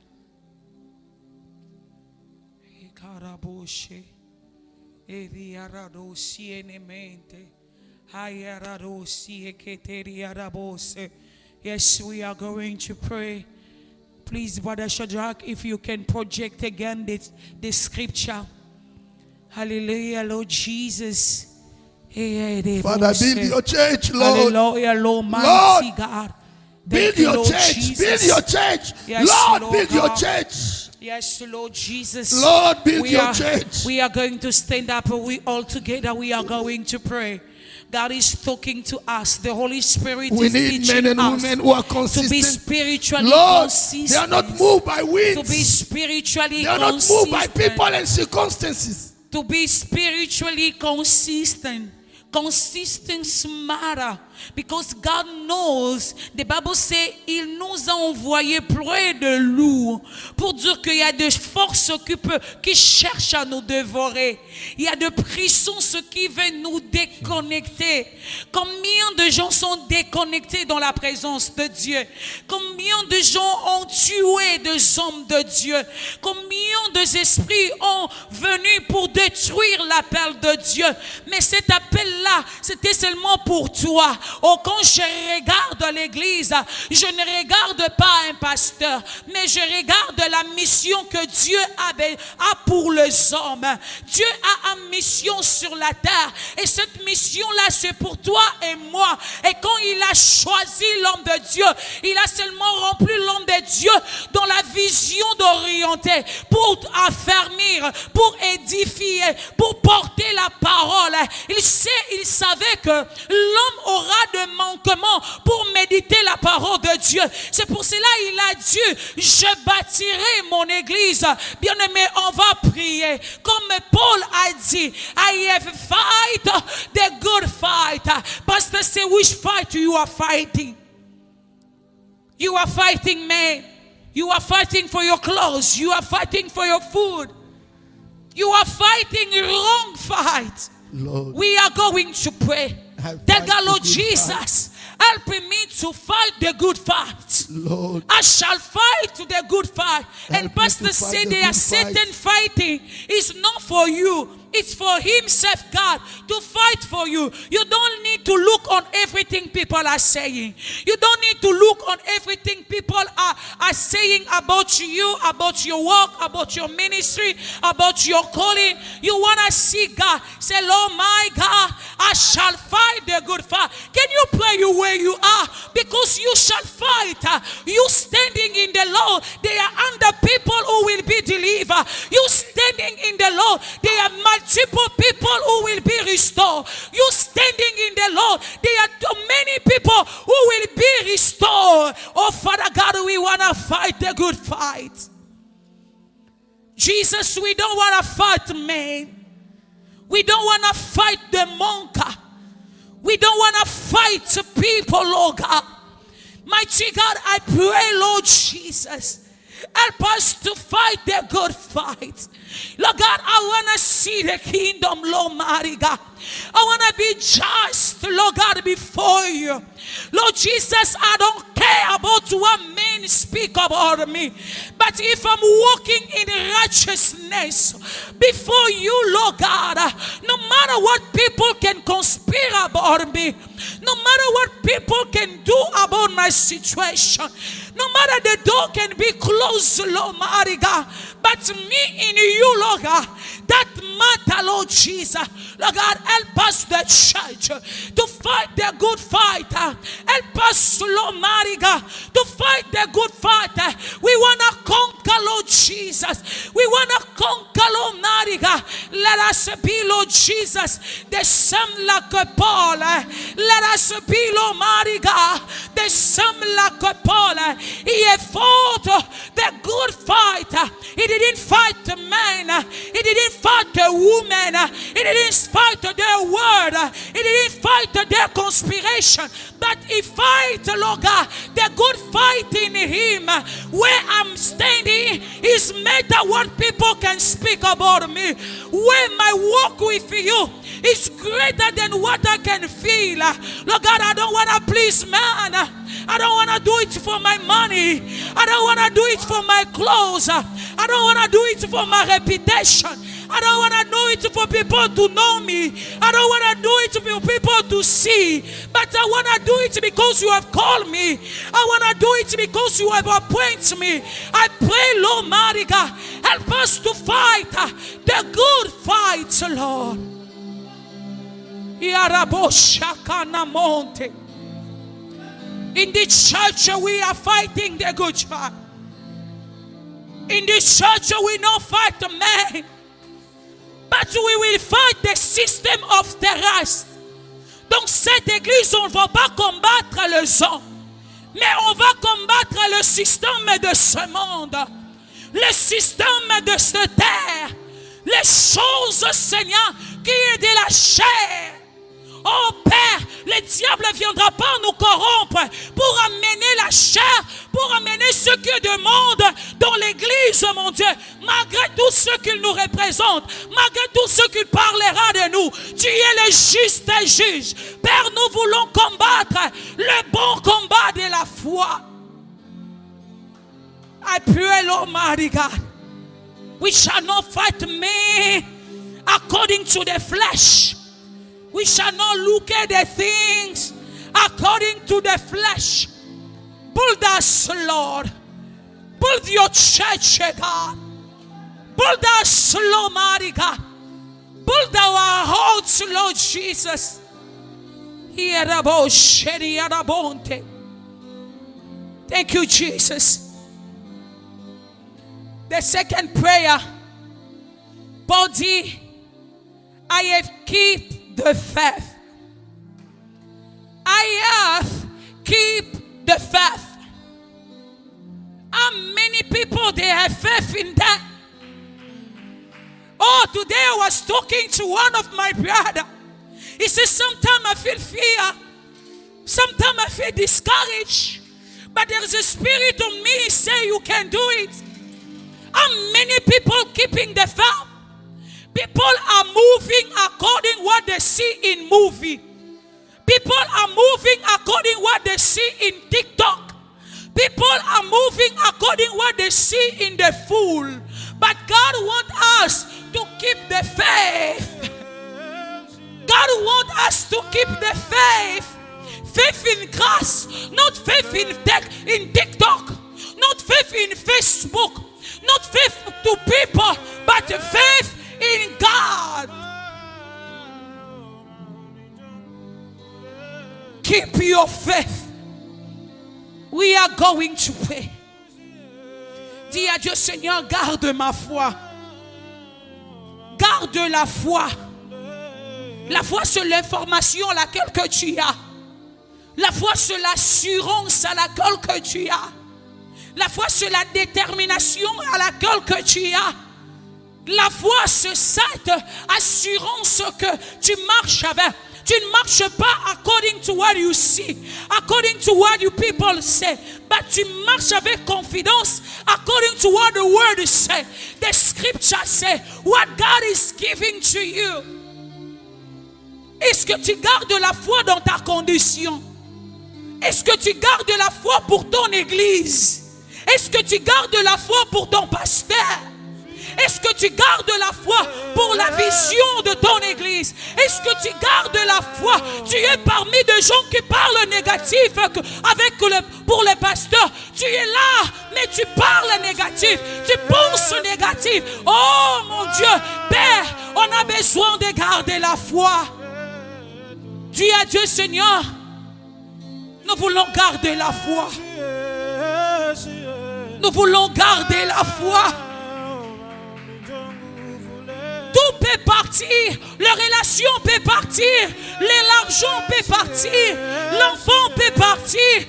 Yes, we are going to pray. Please, Brother Shadrach, if you can project again the scripture. Hallelujah, Lord Jesus.
Father, build your church, Lord.
Hallelujah, Lord, mighty God.
Build
Thank you,
your
Lord
church.
Jesus.
Build your church.
Yes,
Lord,
Lord
build your
God.
church.
Yes, Lord Jesus.
Lord, build your church.
We are going to stand up. We all together, we are going to pray. God is talking to us. The Holy Spirit
We
is
need
teaching
men and
us
women who are
to be
consistent.
spiritually
Lord,
consistent.
they are not moved by
To be
winds.
spiritually
They are not
consistent.
moved by people and circumstances.
To be spiritually consistent. Consistency matter because God knows. The Bible says il nous a envoyé près de loups pour dire qu'il y a des forces qui cherchent à nous dévorer. Il y a des puissances qui veulent nous déconnecter. Combien de gens sont déconnectés dans la présence de Dieu? Combien de gens ont tué des hommes de Dieu? Combien d'esprits ont venu pour détruire l'appel de Dieu? Mais cet appel-là, c'était seulement pour toi. Oh, quand je regarde l'église, je ne regarde pas un pasteur, mais je regarde la mission que Dieu a pour les hommes. Dieu a une mission sur la terre et cette mission-là, c'est pour toi et moi. Et quand il a choisi l'homme de Dieu, il a seulement rempli l'homme de Dieu dans la vision d'orienter, pour affermir, pour édifier, pour porter la parole. Il savait que l'homme aura de manquements pour méditer la parole de Dieu. C'est pour cela il a dit, je bâtirai mon église. Bien aimé, on va prier. Comme Paul a dit, I have fight the good fight. Pastor say, which fight you are fighting? You are fighting, man. You are fighting for your clothes. You are fighting for your food. You are fighting wrong fight.
Lord,
We are going to pray. Tell God, Lord Jesus, help me to fight the good fight.
Lord,
I shall fight the good fight.
Help
And
me
Pastor
to fight
said
the
there are
good fight.
certain fighting is not for you. It's for himself, God, to fight for you. You don't need to look on everything people are saying. You don't need to look on everything people are saying about you, about your work, about your ministry, about your calling. You want to see God. Say, Lord, my God, I shall fight the good fight. Can you pray you where you are? Because you shall fight. You standing in the Lord, they are under people who will be delivered. You standing in the Lord, they are multiple people who will be restored. You standing in the Lord, there are too many people who will be restored. Oh, Father God, we want to fight the good fight. Jesus, we don't want to fight man. We don't want to fight the monk. We don't want to fight people, Lord God. Mighty God, I pray, Lord Jesus, help us to fight the good fight. Lord God, I want to see the kingdom, Lord mighty God. I want to be just, Lord God, before you. Lord Jesus, I don't care about what men speak about me. But if I'm walking in righteousness before you, Lord God, no matter what people can conspire about me, no matter what people can do about my situation, no matter the door can be closed, Lord mighty God, but me in you, Lord God, that matter, Lord Jesus. Lord God, help us, the church, to fight the good fight. Help us, Lord mighty God, to fight the good fight. We want to conquer, Lord Jesus. We want to conquer, Lord mighty God. Let us be, Lord Jesus, the same like Paul. Let us be, Lord mighty God, des hommes là que Paul, il fought the good fight. He didn't fight the men. He didn't fight the women. He didn't fight their word. He didn't fight their conspiration. But he fight, Lord God, the good fight in him. Where I'm standing is matter what people can speak about me. Where my walk with you is greater than what I can feel. Lord God, I don't want to please man. I don't want to do it for my money. I don't want to do it for my clothes. I don't want to do it for my reputation. I don't want to do it for people to know me. I don't want to do it for people to see. But I want to do it because you have called me. I want to do it because you have appointed me. I pray, Lord, mighty God, help us to fight the good fight, Lord. In this church, we are fighting the good fight. In this church, we don't fight the man, but we will fight the system of terrestre. Dans cette église, on ne va pas combattre les hommes, mais on va combattre le système de ce monde, le système de cette terre, les choses, Seigneur, qui est de la chair. Oh Père, le diable ne viendra pas nous corrompre pour amener la chair, pour amener ce qui demande dans l'église, mon Dieu. Malgré tout ce qu'il nous représente, malgré tout ce qu'il parlera de nous, tu es le juste juge. Père, nous voulons combattre le bon combat de la foi. I pray, Lord mighty God, we shall not fight men according to the flesh. We shall not look at the things according to the flesh. Build us, Lord. Build your church, God. Build us, Lord, mighty God. Build our hearts, Lord Jesus. Thank you, Jesus. The second prayer, Paul dit, I have kept the faith. I have keep the faith. How many people they have faith in that? Oh, today I was talking to one of my brother. He says, sometimes I feel fear. Sometimes I feel discouraged. But there's a spirit on me say you can do it. How many people keeping the faith? People are moving according what they see in movie. People are moving according what they see in TikTok. People are moving according what they see in the fool. But God wants us to keep the faith. God wants us to keep the faith. Faith in Christ, not faith in TikTok, not faith in Facebook, not faith to people, but faith in God. Keep your faith. We are going to pray. Dis à Dieu, Seigneur, garde ma foi. Garde la foi. La foi, c'est l'information à laquelle que tu as. La foi, c'est l'assurance à laquelle que tu as. La foi, c'est la détermination à laquelle que tu as. La foi, c'est cette assurance que tu marches avec. Tu ne marches pas according to what you see, according to what you people say, but tu marches avec confidence according to what the word say. The scripture say, what God is giving to you. Est-ce que tu gardes la foi dans ta condition? Est-ce que tu gardes la foi pour ton église? Est-ce que tu gardes la foi pour ton pasteur? Est-ce que tu gardes la foi pour la vision de ton église? Est-ce que tu gardes la foi? Tu es parmi des gens qui parlent négatif pour les pasteurs. Tu es là, mais tu parles négatif. Tu penses négatif. Oh mon Dieu, Père, on a besoin de garder la foi. Dis à Dieu, Seigneur, nous voulons garder la foi. Nous voulons garder la foi. Tout peut partir, les relations peuvent partir, l'argent peut partir, l'enfant peut partir,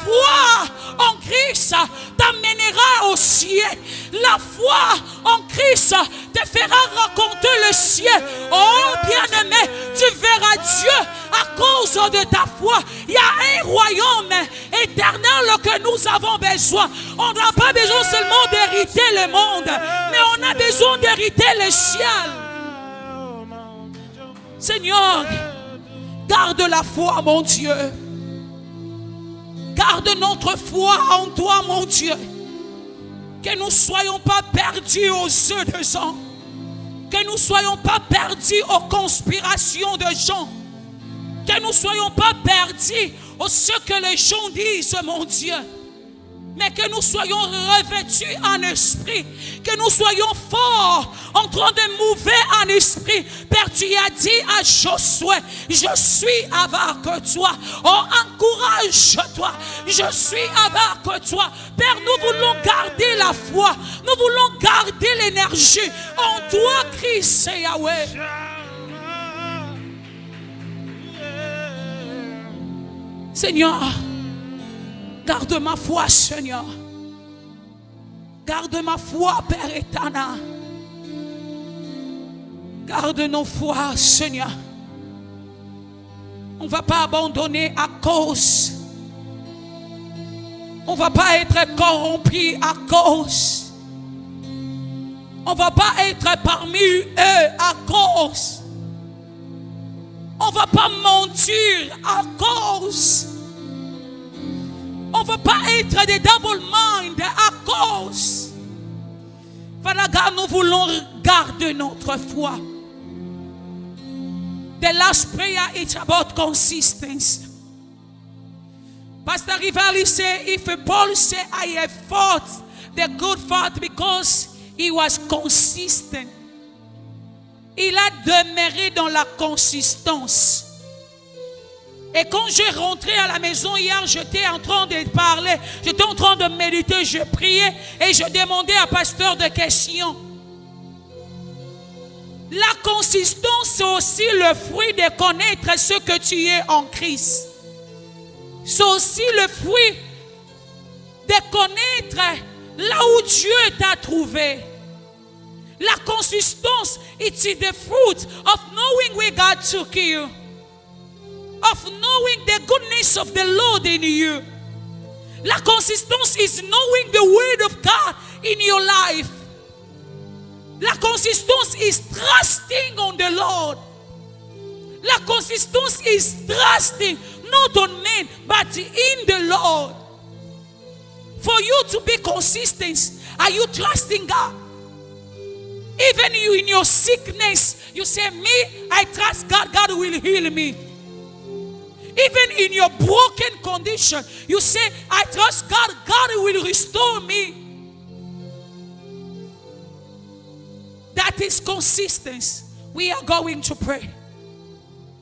foi en Christ t'amènera au ciel. La foi en Christ te fera raconter le ciel. Oh bien-aimé, tu verras Dieu à cause de ta foi. Il y a un royaume éternel que nous avons besoin. On n'a pas besoin seulement d'hériter le monde, mais on a besoin d'hériter le ciel. Seigneur, garde la foi, mon Dieu. Garde notre foi en toi, mon Dieu. Que nous ne soyons pas perdus aux yeux de gens. Que nous ne soyons pas perdus aux conspirations de gens. Que nous ne soyons pas perdus à ce que les gens disent, mon Dieu. Mais que nous soyons revêtus en esprit. Que nous soyons forts, en train de mouver en esprit. Père, tu as dit à Josué, je suis avec toi. Oh, encourage-toi. Je suis avec toi. Père, nous voulons garder la foi. Nous voulons garder l'énergie en toi, Christ et Yahweh. Seigneur, garde ma foi, Seigneur. Garde ma foi, Père éternel. Garde nos foi, Seigneur. On ne va pas abandonner à cause. On ne va pas être corrompu à cause. On ne va pas être parmi eux à cause. On ne va pas mentir à cause. On ne veut pas être des double mind à cause. Voilà, nous voulons garder notre foi. The last prayer is about consistency. Pastor Rivali said, if Paul said, I have fought the good fight because he was consistent. Il a demeuré dans la consistance. Et quand j'ai rentré à la maison hier, j'étais en train de parler, j'étais en train de méditer, je priais et je demandais à pasteur des questions. La consistance, c'est aussi le fruit de connaître ce que tu es en Christ. C'est aussi le fruit de connaître là où Dieu t'a trouvé. La consistance, it's the fruit of knowing where God took you. Of knowing the goodness of the Lord in you. La consistance is knowing the word of God in your life. La consistance is trusting on the Lord. La consistance is trusting not on men but in the Lord. For you to be consistent, are you trusting God? Even you in your sickness, you say, me, I trust God, God will heal me. Even in your broken condition, you say, I trust God, God will restore me. That is consistency. We are going to pray.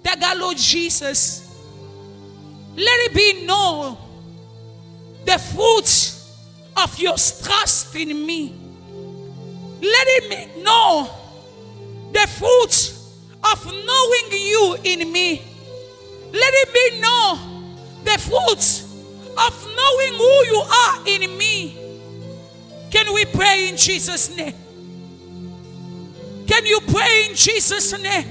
That God, Lord Jesus, let it be known the fruit of your trust in me. Let it be known the fruit of knowing you in me. Let it be known the fruit of knowing who you are in me. Can we pray in Jesus' name? Can you pray in Jesus' name?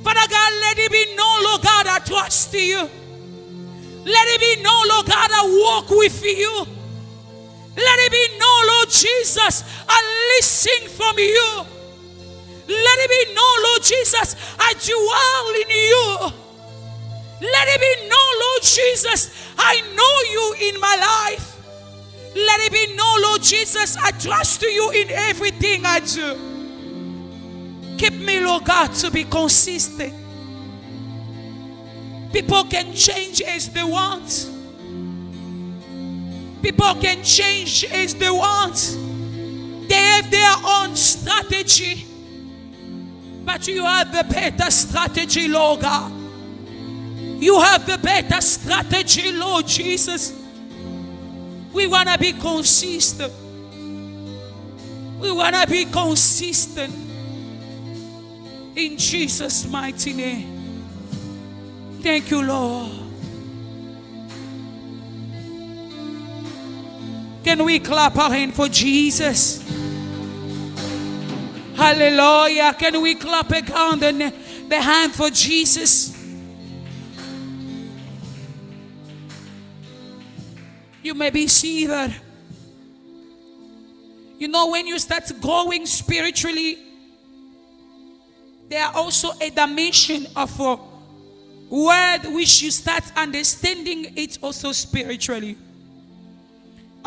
Father God, let it be known, Lord God, I trust you. Let it be known, Lord God, I walk with you. Let it be known, Lord Jesus, I listen from you. Let it be known, Lord Jesus, I dwell in you. Let it be known, Lord Jesus, I know you in my life. Let it be known, Lord Jesus, I trust you in everything I do. Keep me, Lord God, to be consistent. People can change as they want. People can change as they want. They have their own strategy. But you have the better strategy, Lord God. You have the better strategy, Lord Jesus. We want to be consistent. We want to be consistent. In Jesus' mighty name. Thank you, Lord. Can we clap our hand for Jesus? Hallelujah. Can we clap again the hand for Jesus? You may be seated. You know, when you start growing spiritually, there are also a dimension of a word which you start understanding it also spiritually.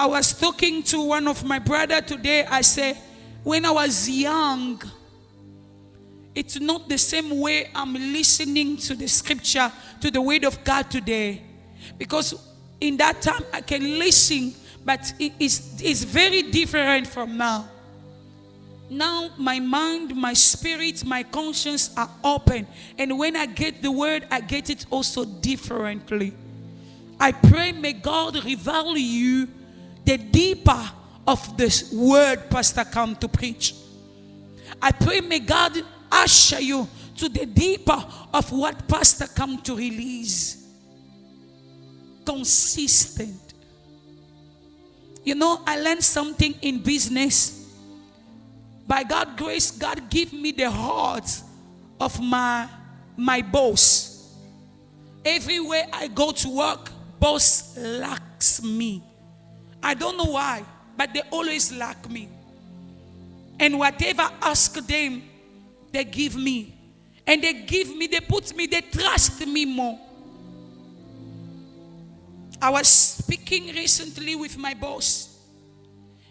I was talking to one of my brother today. I said, when I was young, it's not the same way I'm listening to the scripture, to the word of God today. Because in that time I can listen, but it's very different from now. Now my mind, my spirit, my conscience are open. And when I get the word, I get it also differently. I pray may God reveal you the deeper of this word Pastor come to preach. I pray may God usher you to the deeper of what Pastor come to release. Consistent. You know, I learned something in business. By God's grace, God gave me the heart of my boss. Everywhere I go to work, boss lacks me. I don't know why, but they always lack me. And whatever I ask them, they give me. And they give me, they put me, they trust me more. I was speaking recently with my boss.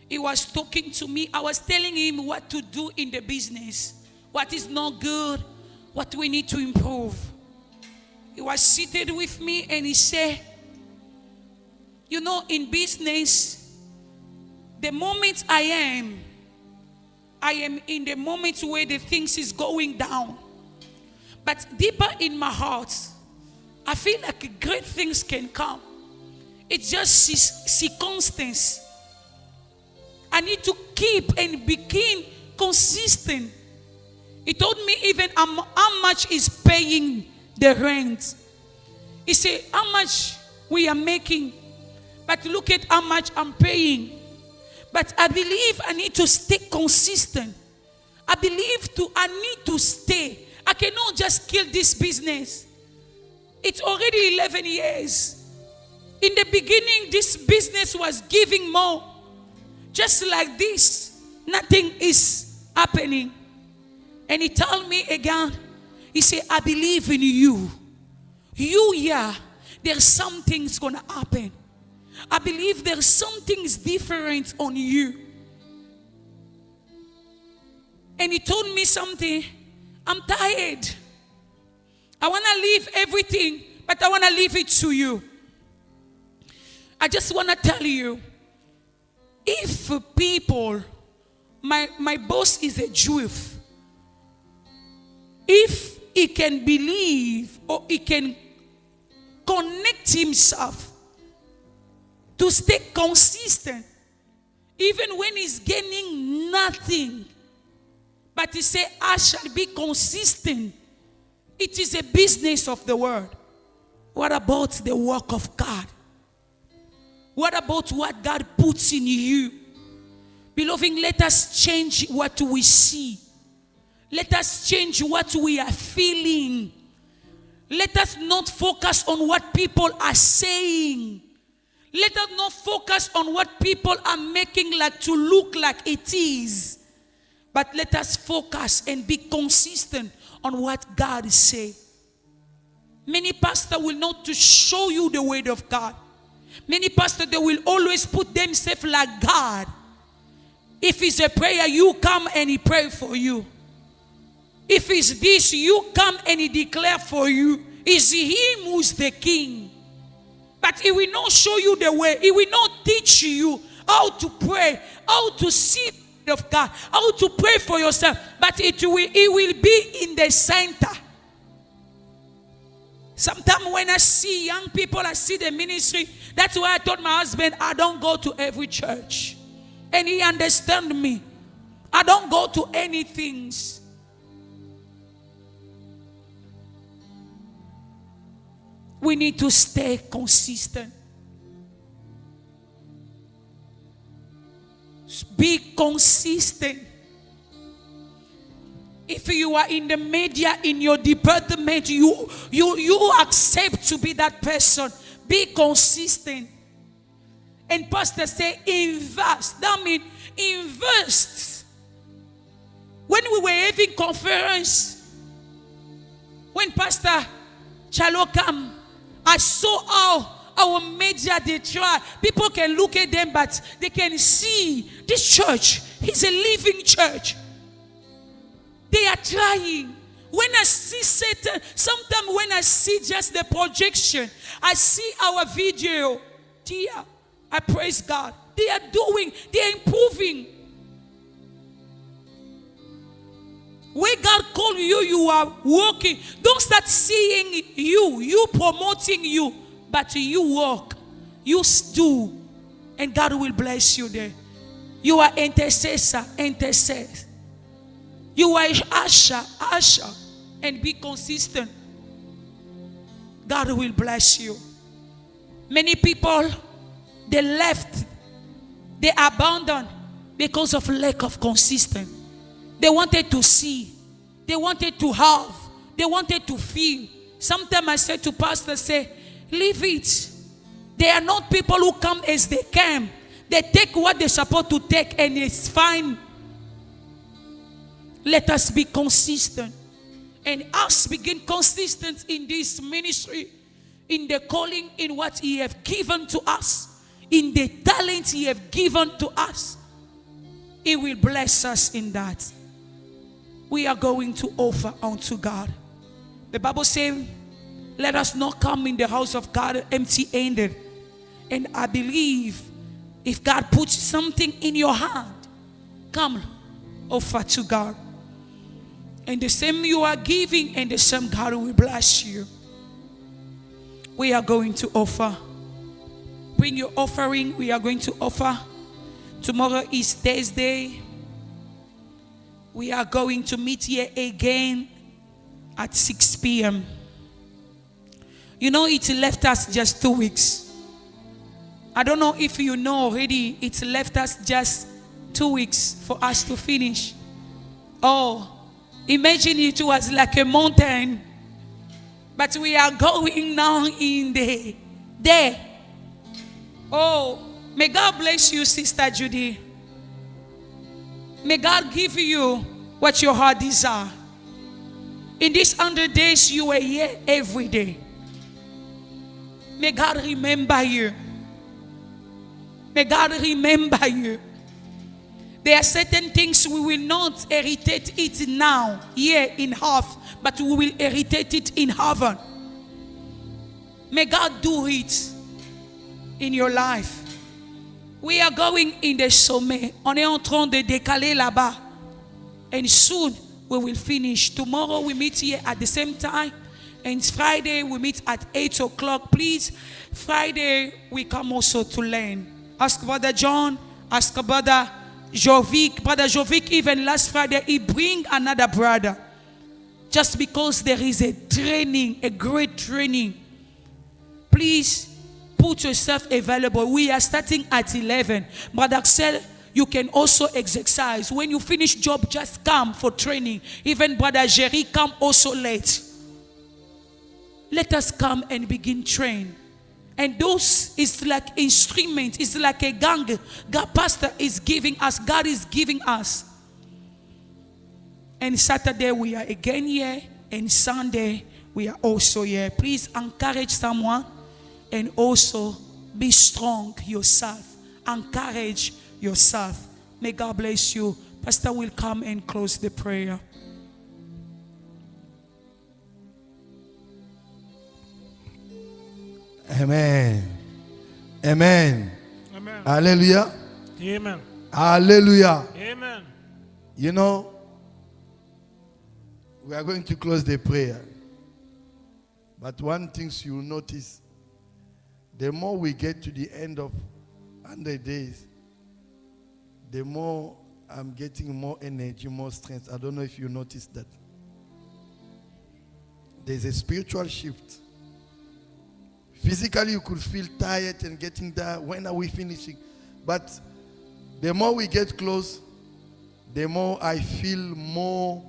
He was talking to me. I was telling him what to do in the business, what is not good, what we need to improve. He was seated with me and he said, you know, in business, the moment I am in the moment where the things is going down. But deeper in my heart, I feel like great things can come. It's just circumstance. I need to keep and begin consistent. He told me even how much is paying the rent. He said, how much we are making, but look at how much I'm paying. But I believe I need to stay consistent. I need to stay. I cannot just kill this business. It's already 11 years. In the beginning, this business was giving more. Just like this, nothing is happening. And he told me again, he said, I believe in you. There's something's going to happen. I believe there's something different on you. And he told me something. I'm tired. I want to leave everything, but I want to leave it to you. I just want to tell you, if people, my boss is a Jew, if he can believe or he can connect himself to stay consistent, even when he's gaining nothing, but he say, I shall be consistent. It is a business of the world. What about the work of God? What about what God puts in you? Beloved, let us change what we see. Let us change what we are feeling. Let us not focus on what people are saying. Let us not focus on what people are making like to look like it is. But let us focus and be consistent on what God says. Many pastors will not to show you the word of God. Many pastors, they will always put themselves like God. If it's a prayer, you come and he pray for you. If it's this, you come and he declare for you. It's him who's the king. But he will not show you the way. He will not teach you how to pray, how to see the word of God, how to pray for yourself. But it will be in the center. Sometimes when I see young people, I see the ministry. That's why I told my husband, I don't go to every church. And he understands me. I don't go to anything. We need to stay consistent. Be consistent. If you are in the media, in your department, you accept to be that person. Be consistent. And pastor say, invest. That means invest. When we were having conference, when Pastor Chalo came, I saw how our media, they try. People can look at them, but they can see this church is a living church. They are trying. When I see Satan, sometimes when I see just the projection, I see our video. Dear, I praise God. They are doing, they are improving. Where God called you, you are working. Don't start seeing you promoting you, but you work, you do, and God will bless you there. You are intercessor, intercess. You are usher, and be consistent. God will bless you. Many people, they left, they abandoned because of lack of consistency. They wanted to see, they wanted to have, they wanted to feel. Sometimes I say to pastors, say, leave it. They are not people who come as they came. They take what they're supposed to take, and it's fine. Let us be consistent. And us begin consistent in this ministry, in the calling, in what He have given to us, in the talent He have given to us. He will bless us in that. We are going to offer unto God. The Bible says, let us not come in the house of God empty-handed. And I believe if God puts something in your hand, come, offer to God. And the same you are giving, and the same God will bless you. We are going to offer. Bring your offering. We are going to offer. Tomorrow is Thursday. We are going to meet here again at 6 p.m. You know, it left us just 2 weeks. I don't know if you know already, it left us just 2 weeks for us to finish. Oh, imagine it was like a mountain. But we are going now in the day. Oh, may God bless you, Sister Judy. May God give you what your heart desires. In these 100 days, you were here every day. May God remember you. May God remember you. There are certain things we will not inherit it now, here in half, but we will inherit it in heaven. May God do it in your life. We are going in the sommet. On est en train de décaler là-bas. And soon we will finish. Tomorrow we meet here at the same time. And Friday we meet at 8 o'clock. Please, Friday we come also to learn. Ask Brother John. Ask Brother Jovic. Brother Jovic, even last Friday, he bring another brother. Just because there is a training, a great training. Please, put yourself available. We are starting at 11. Brother Axel, you can also exercise. When you finish job, just come for training. Even Brother Jerry, come also late. Let us come and begin train. And those is like instruments. It's like a gang. God, Pastor is giving us. God is giving us. And Saturday we are again here. And Sunday we are also here. Please encourage someone. And also be strong yourself. Encourage yourself. May God bless you. Pastor will come and close the prayer.
Amen. Amen.
Amen.
Hallelujah.
Amen.
Hallelujah.
Amen.
You know, we are going to close the prayer. But one thing you will notice, the more we get to the end of 100 days, the more I'm getting more energy, more strength. I don't know if you noticed that. There's a spiritual shift. Physically, you could feel tired and getting there. When are we finishing? But The more we get close, the more I feel more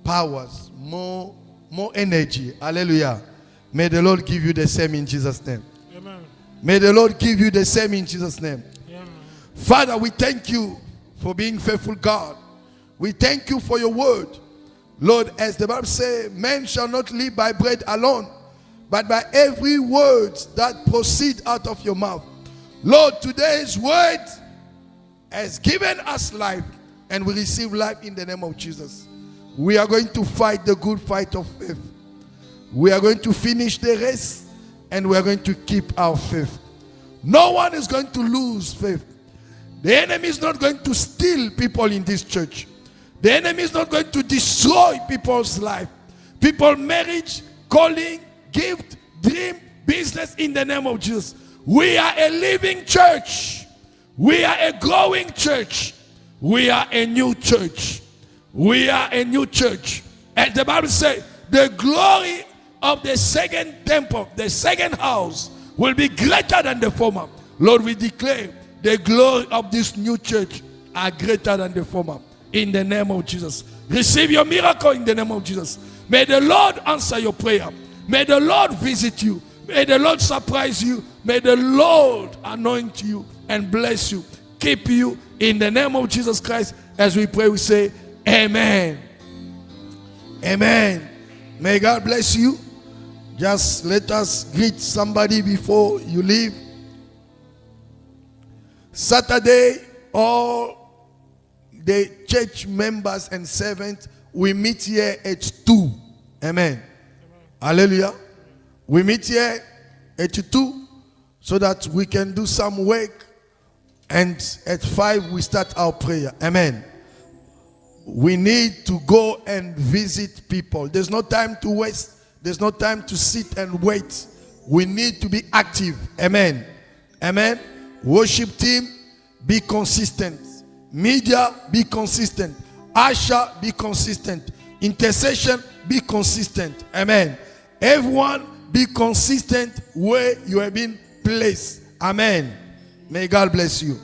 powers, more energy. Hallelujah. May the Lord give you the same in Jesus' name.
Amen.
May the Lord give you the same in Jesus' name.
Amen.
Father, we thank you for being faithful God. We thank you for your word. Lord, as the Bible says, man shall not live by bread alone, but by every word that proceeds out of your mouth. Lord, today's word has given us life, and we receive life in the name of Jesus. We are going to fight the good fight of faith. We are going to finish the race, and we are going to keep our faith. No one is going to lose faith. The enemy is not going to steal people in this church. The enemy is not going to destroy people's life. People's marriage, calling, gift, dream, business in the name of Jesus. We are a living church. We are a growing church. We are a new church. We are a new church. As the Bible says, the glory of the second temple, the second house, will be greater than the former. Lord, we declare the glory of this new church are greater than the former. In the name of Jesus. Receive your miracle in the name of Jesus. May the Lord answer your prayer. May the Lord visit you. May the Lord surprise you. May the Lord anoint you and bless you. Keep you in the name of Jesus Christ. As we pray, we say, Amen. Amen. May God bless you. Just let us greet somebody before you leave. Saturday, all the church members and servants, we meet here at 2. Amen. Hallelujah. We meet here at 2 so that we can do some work, and at 5 we start our prayer. Amen. We need to go and visit people. There's no time to waste. There's no time to sit and wait. We need to be active. Amen. Amen. Worship team, be consistent. Media, be consistent. Usher, be consistent. Intercession, be consistent. Amen. Everyone, be consistent where you have been placed. Amen. May God bless you.